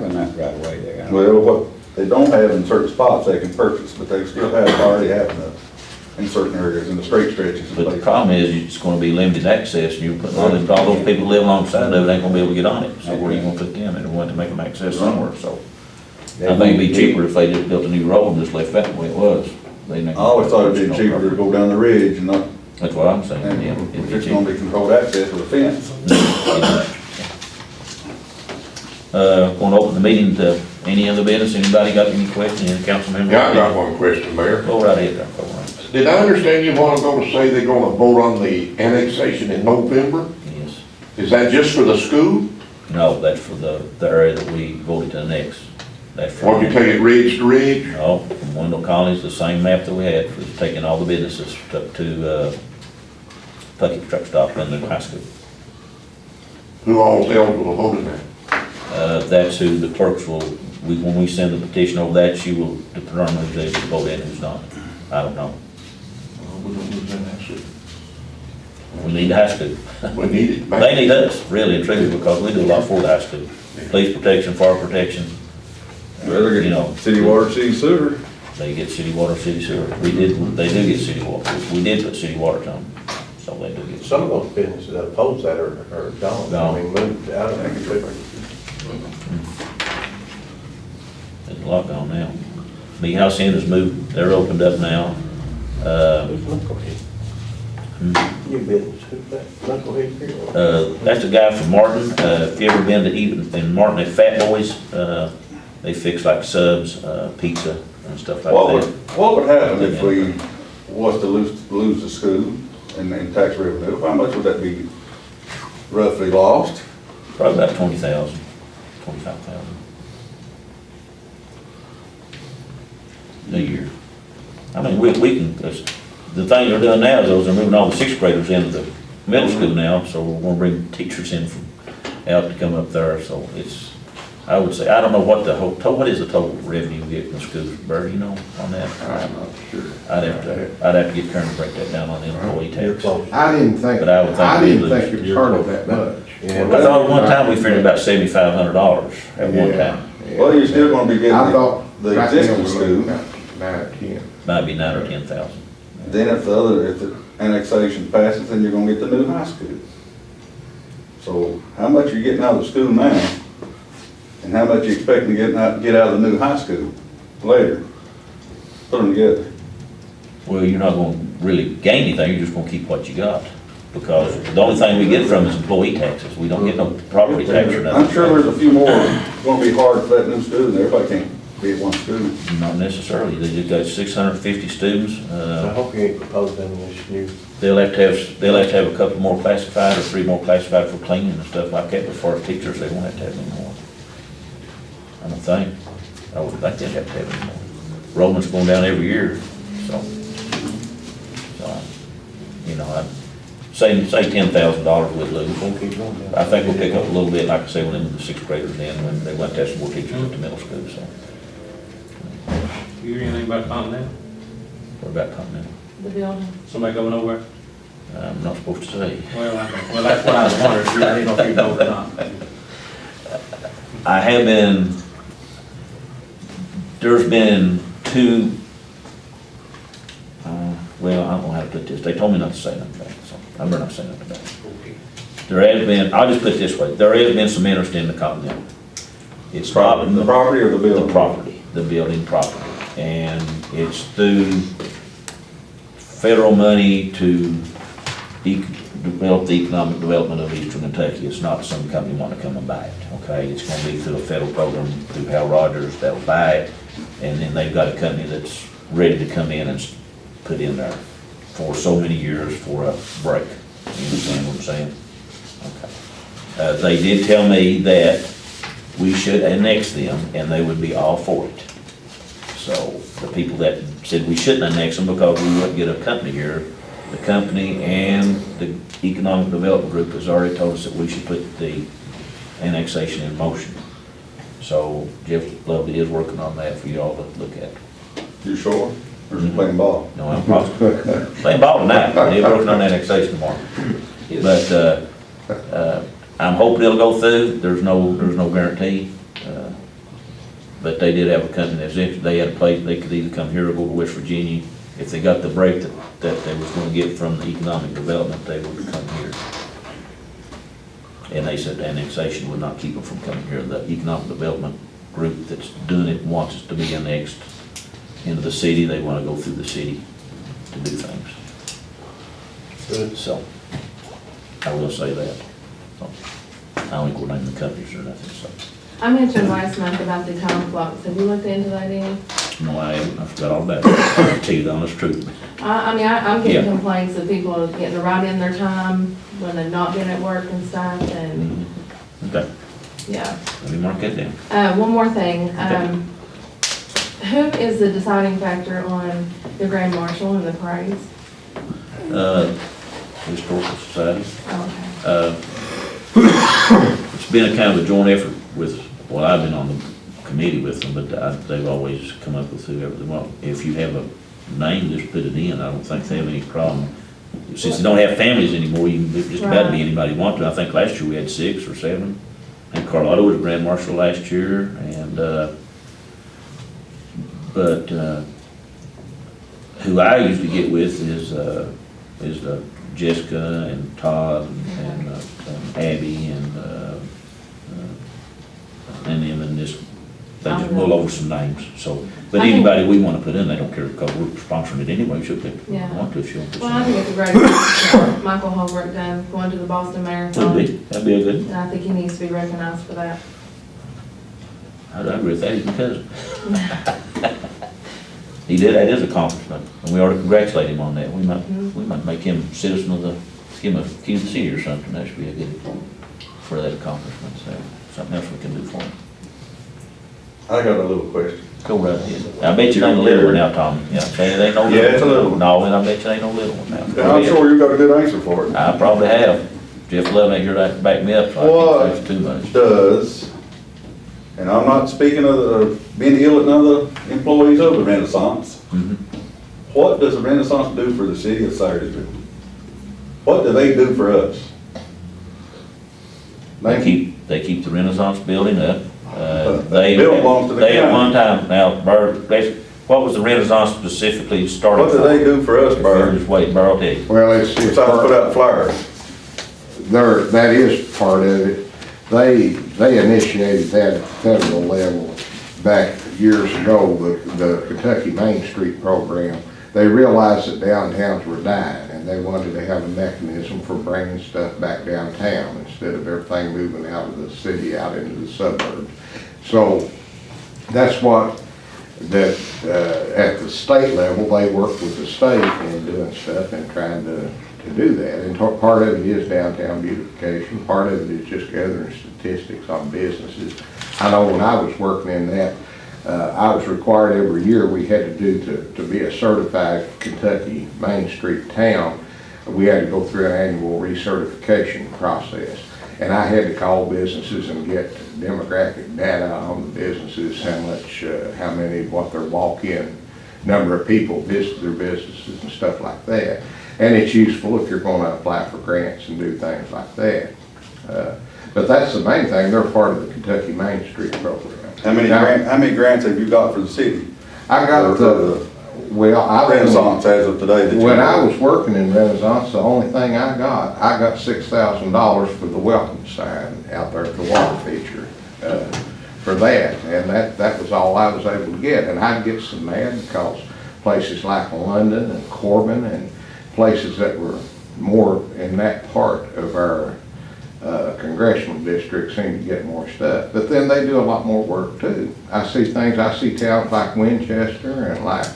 enough right of way there.
Well, what they don't have in certain spots, they can purchase, but they still already have enough in certain areas, in the straight stretches. and
But the
places.
problem is, it's gonna be limited access, and you're putting all those people who live alongside of it ain't gonna be able to get on it. So where are you gonna put them? And want to make them access somewhere, so. I think it'd be cheaper if they just built a new road and just left that the way it was.
I always thought it'd be cheaper to go down the ridge and not,
That's what I'm saying,
and
yeah.
if
it'd be
it's gonna
cheaper.
be controlled access with a fence.
Gonna open the meeting to any other business, anybody got any questions, any council member?
Yeah, I got one question, Mayor.
Go right ahead, Dr. Overall.
Did I understand you a while ago to say they're gonna vote on the annexation in November?
Yes.
Is that just for the school?
No, that's for the area that we voted to annex. That's for.
Or you take it ridge to ridge?
No, from Wendell College, the same map that we had, for taking all the businesses up to, Puckett Truck Stop and the high school.
Who all's eligible to vote in that?
That's who the clerks will, when we send the petition over that, she will determine who's able to vote in, who's not. I don't know.
We don't lose that answer.
We need the high school.
We need it back.
They need us, really and truly, because we do a lot for the high school. Police protection, fire protection,
Well, they're
You know.
getting city water, city sewer.
they get city water, city sewer. They do get city water. We did put city water to them, so they do get.
Some of those businesses that oppose that are gone.
Gone.
I mean, moved out of there.
There's a lot going now. Big House Inn has moved, they're opened up now.
Who's Knucklehead? New business, who's that? Knucklehead Grill?
That's a guy from Martin. If you ever been to eat in Martin at Fat Boys, they fix like subs, pizza and stuff like that.
What would happen if we was to lose the school and tax revenue? How much would that be roughly lost?
Probably about 20,000, 25,000. A year. I mean, we can, the thing they're doing now is they're moving all the sixth graders into the middle school now, so we're gonna bring teachers in from out to come up there, so it's, I would say, I don't know what the whole, what is the total revenue we get from the schools, Bert, you know, on that?
I'm not sure.
I'd have to get Karen to break that down on the employee
You're
tax.
close.
I didn't think,
But I would think
I
we'd
didn't
lose.
think it was hurt that much.
Yeah.
I thought at one time we figured about $7,500 at one
Yeah,
time,
yeah.
Well, you're still gonna be
I
getting
thought
the
right now
existing
we're
school.
looking at 9 or 10.
might be 9 or 10,000.
Then if the annexation passes, then you're gonna get the new high school. So how much are you getting out of the school now? And how much you expecting to get out of the new high school later? Put them together.
Well, you're not gonna really gain anything, you're just gonna keep what you got. Because the only thing we get from is employee taxes, we don't get no property tax or nothing.
I'm sure there's a few more gonna be hard for that new school, and everybody can't be at one school.
Not necessarily, they just got 650 students,
I hope you ain't proposing this new.
they'll have to have a couple more classified or 3 more classified for cleaning and stuff like that, but as far as teachers, they won't have to have any more. I don't think, I would think they'd have to have any more. Roland's going down every year, so, you know, I'd say $10,000 we'd lose.
Won't keep going down.
I think we'll pick up a little bit, like I say, when the sixth graders in, when they went to have some more teachers at the middle school, so.
You hear anything about Continental?
What about Continental?
The building.
Somebody going over?
I'm not supposed to say.
Well, that's what I was wondering, I didn't know if you know or not.
I have been, there's been 2, well, I don't know how to put this, they told me not to say nothing about it, so I better not say nothing about it. There has been, I'll just put it this way, there has been some interest in the Continental. It's not.
The property or the building?
The property, the building property, and it's through federal money to develop the economic development of Eastern Kentucky. It's not some company wanting to come and buy it, okay? It's gonna be through a federal program through Hal Rogers that'll buy it, and then they've got a company that's ready to come in and put in there for so many years for a break. You understand what I'm saying? Okay. They did tell me that we should annex them, and they would be all for it. So the people that said we shouldn't annex them because we wouldn't get a company here, the company and the Economic Development Group has already told us that we should put the annexation in motion. So Jeff Lovely is working on that for y'all to look at.
You sure? Or is he playing ball?
No, I'm positive. Playing ball tonight, but he's working on annexation tomorrow. But, I'm hoping it'll go through, there's no guarantee. But they did have a company that's interested, they had a place, they could either come here or go to West Virginia. If they got the break that they was gonna get from the economic development, they would come here. And they said annexation would not keep them from coming here. The economic development group that's doing it wants us to be annexed into the city, they wanna go through the city to do things.
Good.
So, I will say that. So, I don't think we'll name the companies or nothing, so.
I mentioned last month about the time clocks. Have you looked into that any?
No, I haven't, I forgot all about it. I'll tell you the honest truth.
I'm getting
Yeah.
complaints that people are getting to write in their time when they've not been at work and stuff, and,
Okay,
yeah.
let me mark that down.
One more thing, who is the deciding factor on the grand marshal and the parades?
Historical Society.
Okay.
It's been a kind of a joint effort with, well, I've been on the committee with them, but they've always come up with whoever they want. If you have a name, just put it in. I don't think they have any problem. Since they don't have families anymore, you can just about be anybody you want to. I think last year we had 6 or 7. And Carlotta was grand marshal last year, and, but who I usually get with is Jessica and Todd and Abby and them, and just, they just mull over some names, so. But
I think-
anybody we wanna put in, they don't care, because we're sponsoring it anyway, so if they
Yeah.
want to, she'll put
Well, I
some.
think it's a great idea. Michael Holbrook done going to the Boston
Would
Marathon,
be, that'd be a good,
and I think he needs to be recognized for that.
I'd agree with that, he's my cousin. He did, that is an accomplishment, and we ought to congratulate him on that. We might make him citizen of the, give him a key to the city or something, that should be a good, for that accomplishment, so, something else we can do for him.
I got a little question.
Go right ahead. I bet you ain't a little one now, Tommy. Yeah, say it ain't no little.
Yeah, it's a little one.
No, and I bet you ain't no little one now. Go
I'm
ahead.
sure you got a good answer for it.
I probably have. Jeff Love ain't here to back me up, so I can't say too much.
Does, and I'm not speaking of being ill at none of the employees of the Renaissance,
Mhm.
what does the Renaissance do for the city of Salyersville? What do they do for us?
They keep the Renaissance building up. They
Bill belongs to the
They at
county.
one time, now, what was the Renaissance specifically started
What
for?
do they do for us,
Burr,
Bert?
just wait, Burr will tell you.
Well, it's
Besides put out flyers?
that is part of it. They initiated that at the federal level back years ago, the Kentucky Main Street program. They realized that downtowns were dying, and they wanted to have a mechanism for bringing stuff back downtown instead of everything moving out of the city, out into the suburbs. So that's what, at the state level, they work with the state in doing stuff and trying to do that. And part of it is downtown beautification, part of it is just gathering statistics on businesses. I know when I was working in that, I was required every year, we had to do to be a certified Kentucky Main Street town, we had to go through an annual recertification process. And I had to call businesses and get demographic data on the businesses, how much, how many, what their walk-in number of people visit their businesses and stuff like that. And it's useful if you're gonna apply for grants and do things like that. But that's the main thing, they're part of the Kentucky Main Street program.
How many grants have you got for the city?
I got
Renaissance as of today that you
when I
know?
was working in Renaissance, the only thing I got $6,000 for the welcome sign out there at the water feature, for that. And that was all I was able to get. And I'd get some mad because places like London and Corbin and places that were more in that part of our congressional district seem to get more stuff, but then they do a lot more work too. I see towns like Winchester and like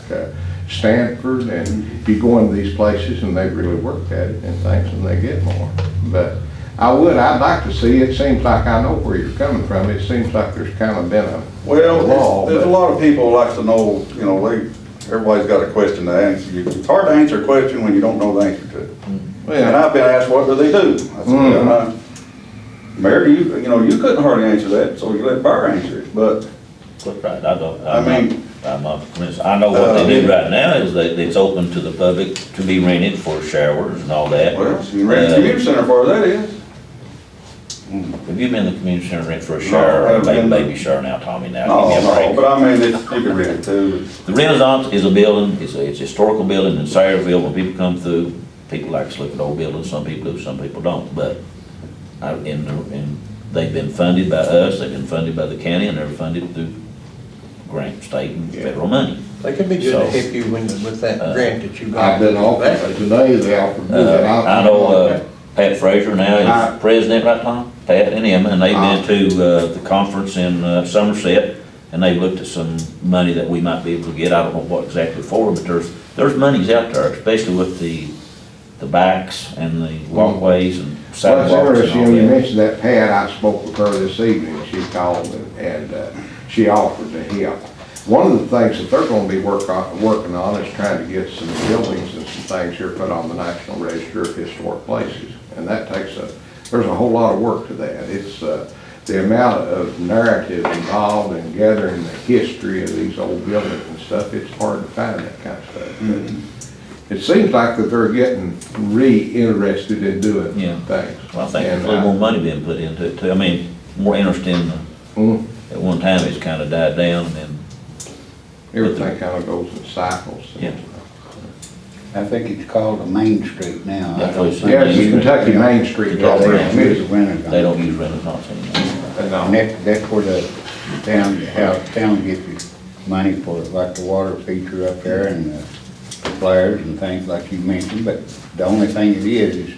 Stanford, and you go into these places and they really work at it and things, and they get more. But I'd like to see, it seems like I know where you're coming from, it seems like there's kind of been a
Well,
law,
there's a
but-
lot of people like to know, you know, everybody's got a question to answer. It's hard to answer a question when you don't know the answer to it. And I've been asked, what do they do? I said, well, Mayor, you know, you couldn't hardly answer that, so you let Barr answer it, but,
That's right, I don't,
I mean-
I'm not convinced. I know what they do right now is that it's open to the public to be rented for showers and all that.
well, so you rent the community center for that is.
Have you been in the community center rent for a shower,
I
or
haven't
maybe
been.
baby shower now, Tommy, now?
No,
Give me a
no,
break.
but I mean, you can rent it too.
The Renaissance is a building, it's a historical building in Salyersville. When people come through, people like to look at old buildings, some people do, some people don't, but they've been funded by us, they've been funded by the county, and they're funded through grant, state and federal money.
They could be good
So,
to help you with that grant that you got.
I've been offered, today they offered me that.
I know, Pat Frazier now is president, right, Tom? Pat and him, and they've been to, the conference in Somerset, and they looked at some money that we might be able to get. I don't know what exactly for, but there's monies out there, especially with the backs and the walkways and
Well,
sidewalks
it's
and
interesting,
all
you
that.
mentioned that Pat, I spoke with her this evening, she called and she offered to help. One of the things that they're gonna be working on is trying to get some buildings and some things here put on the National Register of Historic Places. And that there's a whole lot of work to that. It's, the amount of narrative involved in gathering the history of these old buildings and stuff, it's hard to find that kind of stuff. But it seems like that they're getting re-interested in doing
Yeah.
things.
Well, I think there's
And,
a little more money being put into it too. I mean, more interest in
mm,
at one time it's kind of died down and then,
Everything kind of goes in cycles.
Yeah.
I think it's called the Main Street now.
That's what it said.
Yeah, it's the Kentucky Main Street
Yeah, they
program.
don't use the Renaissance.
they don't use Renaissance anymore.
And that's where the town gets its money for, like the water feature up there and the flares and things like you mentioned, but the only thing it is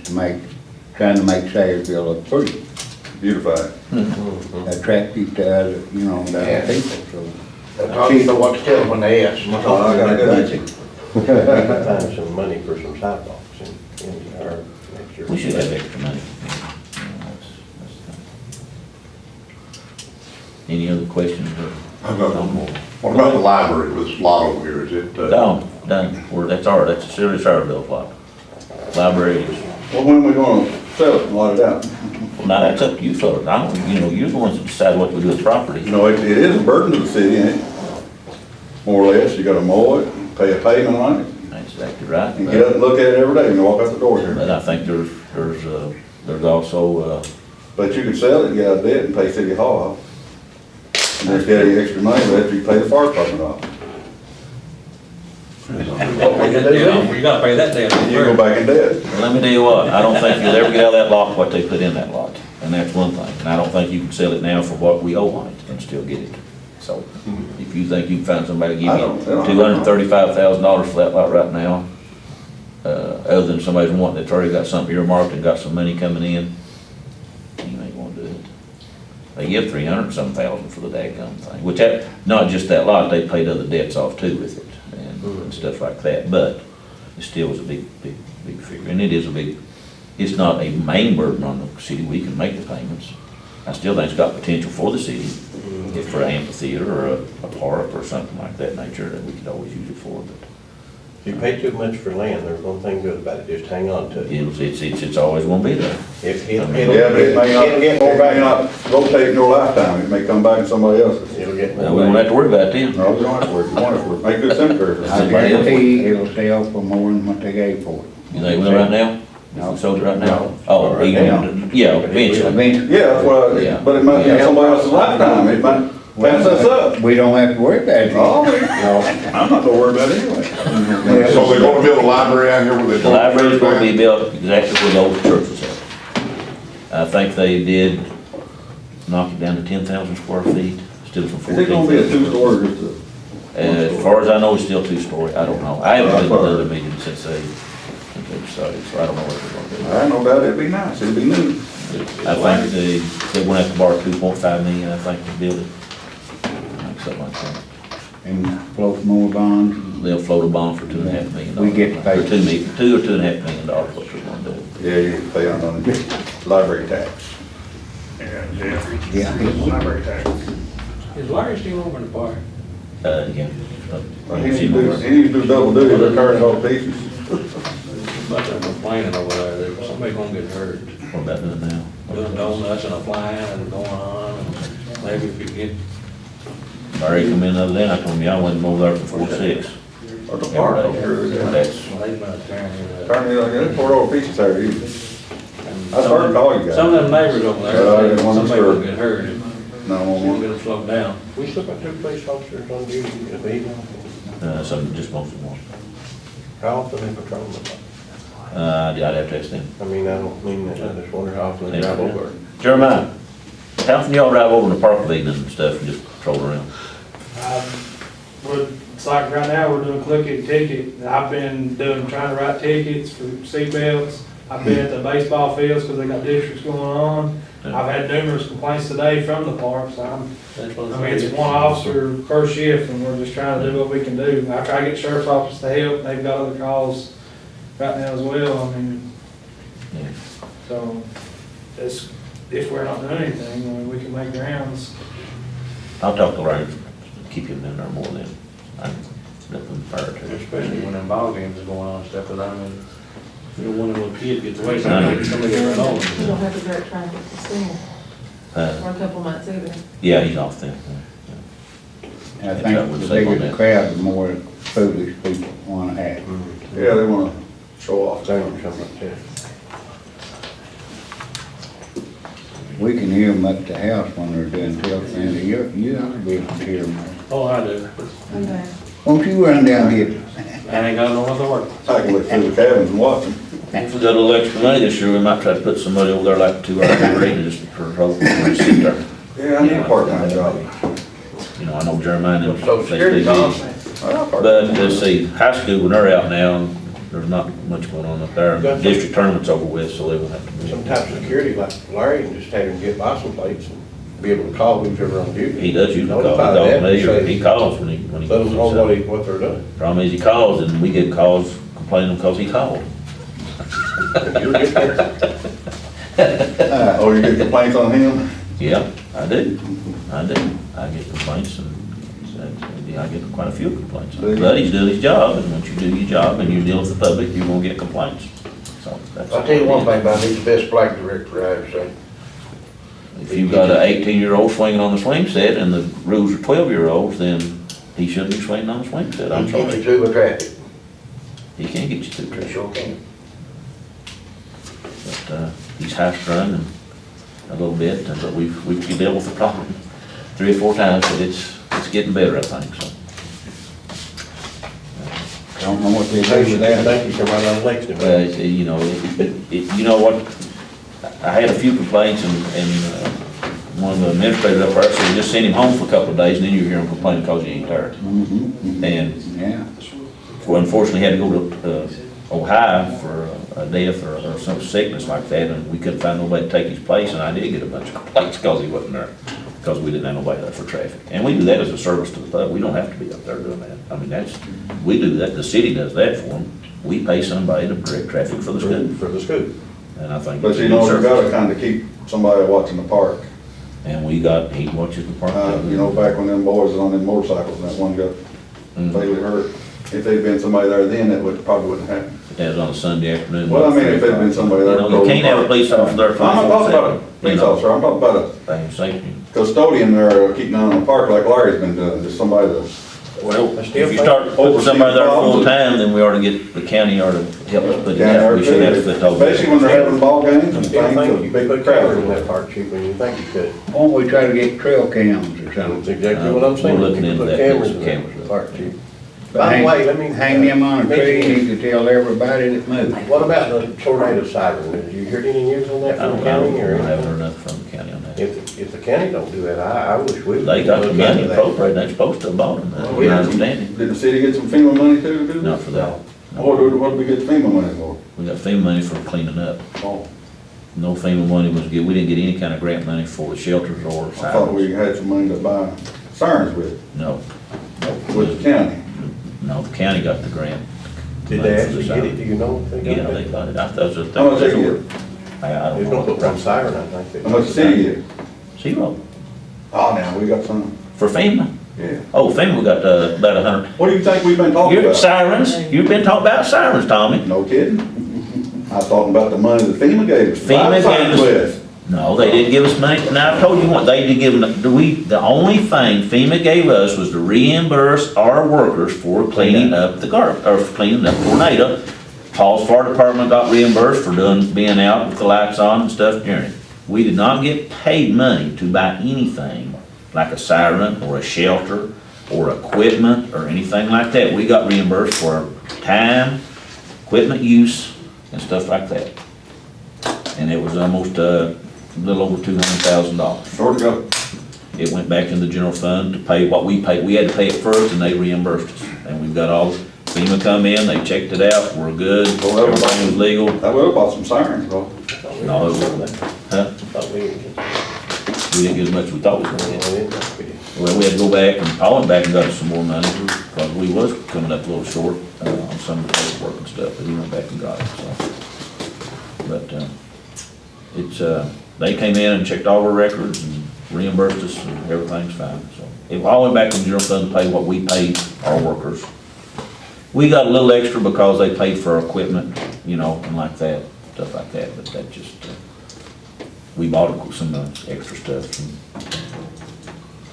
trying to make Salyersville look pretty,
Beautified.
attractive to other, to
Yeah.
other people, so.
Tommy know what to tell them when they ask.
Oh, I got a good answer.
Find some money for some sidewalks in our next year.
We should have extra money. Any other questions?
I've got one more. What about the library with this lot over here? Is it,
Done, that's a serious Salyersville plot. Library is,
Well, when we gonna sell it and lot it out?
now that's up to you fellas. I don't, you're the ones that decide what to do with the property.
You know, it is a burden to the city, ain't it? More or less, you gotta mow it, pay a payment on it,
That's exactly right.
and get up and look at it every day when you walk out the door here.
But I think there's also,
But you could sell it, and get out of debt and pay city hall off. And there's got any extra money left, you pay the fire department off.
You gotta pay that down.
And you go back in debt.
let me tell you what, I don't think you'll ever get out of that lot what they put in that lot. And that's one thing. And I don't think you can sell it now for what we owe on it and still get it. So if you think you can find somebody to give
I
you
don't- I don't-
$235,000 for that lot right now, other than somebody's wanting, that's already got something earmarked and got some money coming in, you ain't gonna do it. They give 300-some-thousand for the dadgum thing, which not just that lot, they paid other debts off too with it and stuff like that. But it still was a big figure. And it is it's not a main burden on the city. We can make the payments. I still think it's got potential for the city, if for an amphitheater or a park or something like that nature that we could always use it for, but
If you pay too much for land, there's one thing good about it, just hang on to it.
it's always gonna be there.
Yeah, but it may not rotate in your lifetime, it may come back in somebody else's.
It'll get
Well, we won't have to worry about it then.
No, we don't have to worry, we want it, make good cemetery.
I guarantee it'll sell for more than what they gave for it.
You think we will right now? If we sold it right now?
No.
Oh,
Right now.
yeah, eventually.
Eventually,
Yeah, that's what,
Yeah.
but it might be in somebody else's lifetime, it might pass us up.
we don't have to worry about it.
Oh, I'm not gonna worry about it anyway.
so they're gonna build a library out here with
The library's gonna be built exactly where the old church was at. I think they did knock it down to 10,000 square feet, still from
Is it gonna be a
14,000.
two-story or just a?
As far as I know, it's still two-story. I don't know. I haven't been to another meeting since they decided, so I don't know what they're gonna
I don't doubt it'd be nice, it'd be new.
do. I think they went out to borrow 2.5 million, I think, to build it. Like something like that.
And float more bonds.
They'll float a bond for $2.5 million.
We get to pay.
Or $2 or $2.5 million, what they're gonna do.
Yeah, you can pay on the library tax.
Yeah, his library tax.
Is Larry still over in the park?
Yeah.
He needs to do double duty, they're turning all pieces.
Bunch of complaining over there, that somebody gonna get hurt.
What about that now?
Doing donuts and a flying and going on, and maybe if you get,
I already come in the other day, and I told him, y'all went over there for 4-6.
Or the park,
Every day.
that's,
well, they've been tearing it up.
turning it like that, pour all pieces there, you.
And
I started calling you guys.
Some of them neighbors over
I
there,
didn't want to
somebody
stir.
will get hurt, if
No,
you
one
don't
more.
get them slowed down.
We still got 2 police officers on duty at the evening.
Some, just most of them.
How often they patrol them?
I'd have to ask them.
I mean, I don't mean that, I just wonder how often they drive over.
Jeremiah, how often y'all drive over in the park of evening and stuff and just patrol around?
It's like right now, we're doing click it ticket. I've been trying to write tickets for seatbelts. I've been at the baseball fields because they got districts going on. I've had numerous complaints today from the parks. It's one officer per shift and we're just trying to do what we can do. I try to get sheriff's office to help. They've got other calls right now as well.
Yeah.
So it's, if we're not doing anything, we can make rounds.
I'll talk to Larry, keep him in there more than I let them fire to.
Especially when them ball games are going on and stuff, 'cause I mean, you know, one of the little kids gets away, somebody get run over.
You don't have to direct traffic to school for a couple months either.
Yeah, he's off there.
I think the bigger the crowd, the more foolish people wanna act.
Yeah, they wanna show off.
Same or something like that.
We can hear them up the house when they're doing telephone, you ought to be able to hear them.
Oh, I do.
Okay.
Won't you run down here?
I ain't got no other work.
I can look through the cabins and watch them.
If we got a little extra money this year, we might try to put somebody over there like 2 hours rate just for whole, sit there.
Yeah, I need a part-time job.
You know, I know Jeremiah and them.
Social security, Tom.
But let's see, high school, when they're out now, there's not much going on up there. District tournament's over with, so they won't have to.
Some type of security like Larry and just have him get license plates and be able to call who's ever on duty.
He does usually call,
Notify them and
me, or
say-
he calls when he
Let them know
goes.
what they're doing.
Problem is, he calls and we get calls complaining because he called.
And you'll get there.
Oh, you get complaints on him?
Yeah, I do. I get complaints and I get quite a few complaints. But he's doing his job, and once you do your job and you deal with the public, you're gonna get complaints. So that's.
I'll tell you one thing about these best flag director I ever seen.
If you've got an 18-year-old swinging on the swing set and the rules are 12-year-olds, then he shouldn't be swinging on the swing set. I'm
He keeps
sorry.
you through with traffic.
He can't get you through
He
traffic.
sure can.
But, he's high-strung and a little bit, but we've dealt with the problem 3 or 4 times, but it's getting better, I think, so.
Don't know what they do with that.
Thank you, somebody on election.
You know, you know what, I had a few complaints and one of the administrators up there said, just send him home for a couple of days and then you hear him complaining because he ain't tired. And
Yeah.
well, unfortunately, had to go to Ohio for a death or some sickness like that, and we couldn't find nobody to take his place, and I did get a bunch of complaints because he wasn't there, because we didn't have nobody there for traffic. And we do that as a service to the public. We don't have to be up there doing that. I mean, we do that, the city does that for them. We pay somebody to direct traffic for the school,
For the school.
and I think.
But
it's a
you
good
know, you
service.
gotta kinda keep somebody watching the park.
And he watches the park.
You know, back when them boys was on them motorcycles, and that one got fatally hurt. If they'd been somebody there then, probably wouldn't happen.
That was on a Sunday afternoon.
Well, I mean, if there'd been somebody there.
You know, you can't have a police officer there
I'm not talking about a police officer, I'm talking about a
Thing, safety.
custodian there keeping an eye on the park like Larry's been doing, just somebody that.
Well,
I
if
still
you
think
start putting somebody there
overseas
full-time, then we ought to get, the county ought to help us put it
Yeah,
out. We should have to put those.
especially when they're having ball games and
Still
things,
think
a
you
big
could put
crowd.
cameras in that park cheaper than you think you could.
Why don't we try to get trail cams or
That's
something?
exactly what I'm saying.
We're looking
You could
into
put
that,
cameras
put
in
some
that
cameras up.
park cheaper. By the way, let me.
Hang them on a tree and you can tell everybody that moves.
What about the tornado siren? Have you heard any news on that
I
from
don't
the county
know,
or?
I haven't heard nothing from the county on that.
If the county don't do that, I wish we.
They got the
would
money
look into that.
appropriated, they're supposed to have bought them, that's my understanding.
Did the city get some FEMA money too to do
Not
this?
for that.
What did we get FEMA money for?
We got FEMA money for cleaning up.
Oh,
No FEMA money was good, we didn't get any kind of grant money for the shelters or
I thought we
sirens.
had some money to buy sirens with,
No,
with the county.
no, the county got the grant.
Did they actually get it, do you know if they got
Yeah,
it?
they got it. I thought it was.
How much they get?
I
They're
don't
gonna put
know.
one siren, I think.
How much the city get?
0
Oh, now, we got some,
for FEMA.
yeah.
Oh, FEMA, we got about 100.
What do you think we've been talking
You're
about?
sirens. You've been talking about sirens, Tommy.
No kidding. I was talking about the money that FEMA gave us.
FEMA gave us-
With.
No, they didn't give us money. Now, I told you what, they did give them, the only thing FEMA gave us was to reimburse our workers for cleaning up the or for cleaning up tornado. Paul's fire department got reimbursed for being out with the lights on and stuff during it. We did not get paid money to buy anything, like a siren or a shelter or equipment or anything like that. We got reimbursed for time, equipment use, and stuff like that. And it was almost a little over $200,000.
Where'd it go?
It went back in the general fund to pay what we paid. We had to pay it first and they reimbursed us. And we've got all, FEMA come in, they checked it out, we're good, everything was legal.
I would've bought some sirens, bro.
No, it wasn't. Huh?
Thought we didn't get
We didn't get as much as we thought we were gonna
it.
get.
Well, we did.
Well, we had to go back and Paul went back and got us some more money because we was coming up a little short on some of the paperwork and stuff, but he went back and got it, so. But, it's, they came in and checked all our records and reimbursed us and everything's fine, so. It all went back in the general fund to pay what we paid our workers. We got a little extra because they paid for our equipment, you know, and like that, stuff like that, but that just, we bought some extra stuff, some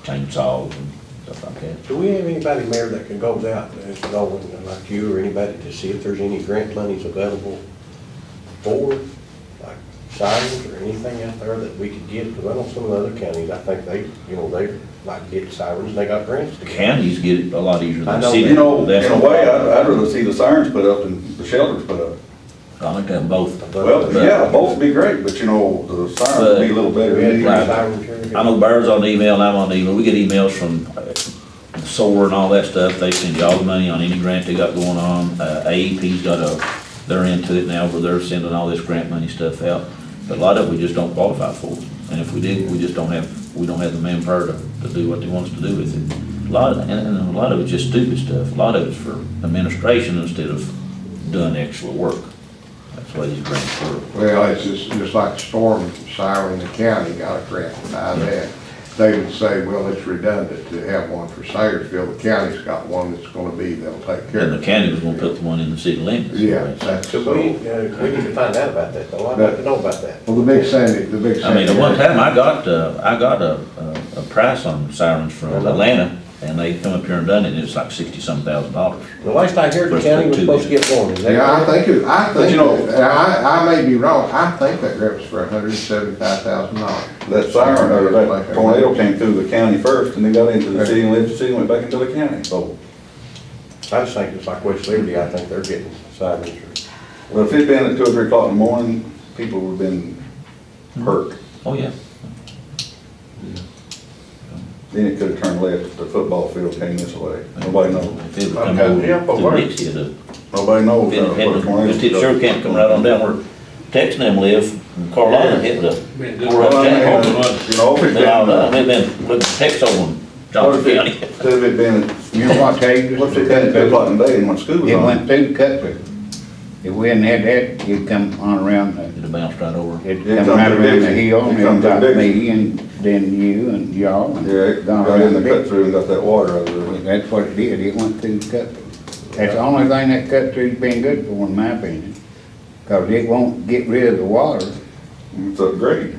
chainsaws and stuff like that.
Do we have anybody, Mayor, that can go out and go and like you or anybody to see if there's any grant monies available for, like sirens or anything out there that we could get? Because I know some of the other counties, I think they, you know, they like to get sirens, they got grants to get.
Counties get it a lot easier
I
than
know.
cities.
You know,
That's
in a
no
way,
problem.
I'd rather see the sirens put up than the shelters put up.
I like them both.
Well,
But-
yeah, both would be great, but you know, the sirens would be a little better.
We had
than
Right.
sirens here.
I know Bear's on the email, and I'm on the email. We get emails from SOAR and all that stuff. They send you all the money on any grant they got going on. AEP's got they're into it now where they're sending all this grant money stuff out. But a lot of it we just don't qualify for. And if we did, we just don't have the manpower to do what they want us to do with it. A lot of, and a lot of it's just stupid stuff. A lot of it's for administration instead of doing actual work. That's why these grants work.
Well, it's just like storm siren, the county got a grant to buy that. They would say, well, it's redundant to have one for Salyersville, the county's got one that's gonna be, they'll take care
And
of
the
it.
county was gonna put the one in the city limits.
Yeah, that's,
So we need to find out about that though. I'd like to know about that.
well, the big Sandy.
I mean, at one time, I got a price on sirens from Atlanta, and they come up here and done it, and it's like $60-some-thousand.
The last I heard, the county was supposed to get one. Is that
Yeah, I
correct?
think,
But you know-
I may be wrong, I think that grant was for $175,000.
That siren, or that tornado came through the county first, and then got into the city and left the city and went back into the county, so.
I just think it's like West Liberty, I think they're getting sirens.
Well, if it'd been at 2 or 3 o'clock in the morning, people would've been hurt.
Oh, yeah.
Then it could've turned left if the football field came this way. Nobody knows.
If it would
I've
come
got
over
the upper
to
work.
Dixie, it'd
Nobody knows.
have
what a tornado
it sure can't come right on down where Tex and them live, and Carolina hit the.
Been good.
Tore up
Well, I
Jack.
mean, you know, if it'd
Then all that,
been,
they've been putting Tex over in
what
Johnson
if
County.
it been,
You know what, Tate?
what if it been at 2 o'clock in the day and when school was
It
on?
went through the cut through. If we hadn't had that, it'd come on around,
It'd have bounced right over.
it'd
It
come
come
right
through
around the
Dixie.
hill,
It
and
come
it
through
got
Dixie.
me, and then you and y'all. and
Yeah, it
gone
got in
around
the cut
Dixie.
through and got that water out of there.
That's what it did, it went through the cut through. That's the only thing that cut through's been good for, in my opinion. Cause it won't get rid of the water.
It's upgrade.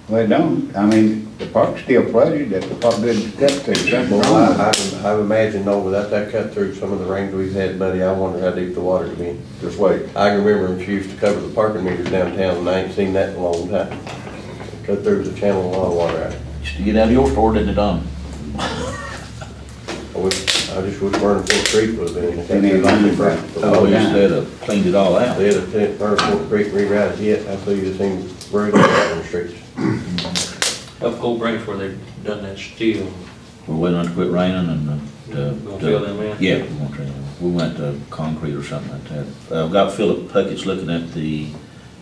Well, it don't, I mean, the park's still flooded, that's what good cut through, something
Well,
wrong with it.
I imagine though, without that cut through, some of the rains we've had, buddy, I wonder how deep the water could be.
Just wait.
I can remember when she used to cover the parking meters downtown, and I ain't seen that in a long time. Cut through the channel, a lot of water out.
Used to get out of your store, didn't it, Don?
I just wish Vernon Fort Creek would have been.
And then London,
Oh, you said have cleaned it all out.
They had a Vernon Fort Creek rerouted yet, I tell you, the same road on the streets.
Up Cold Branch where they've done that steel.
We're waiting on it to quit raining and,
Gonna fill them in?
Yeah, we're gonna try, we went to concrete or something like that. I've got Philip Puckett's looking at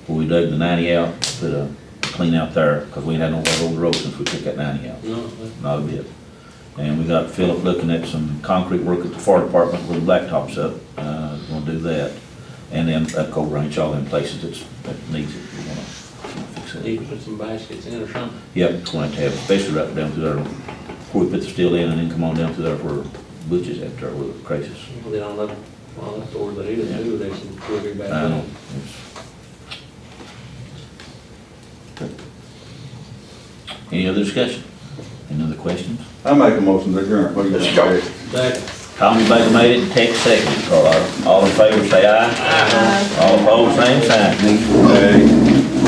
where we dug the 90 out, to clean out there, because we ain't had no water over the road since we took that 90 out.
No,
Not a bit. And we got Philip looking at some concrete work at the fire department where the blacktop's up. Gonna wanna do that. And then up Cold Ranch, all them places that needs it, we wanna fix it.
You can put some baskets in or something.
Yep, it's going to have, especially right down through there, before we put the steel in and then come on down through there where Butch is after, where the crisis.
Well, they don't know, well, that's where they do, there's some pretty bad.
I know. Any other discussion? Any other questions?
I make a motion to adjourn. What do you
Let's
want?
go.
Second.
Tommy Baker made it, Tex seconded, Carl. All in favor, say aye.
Aye.
All opposed, same sign.
Hey.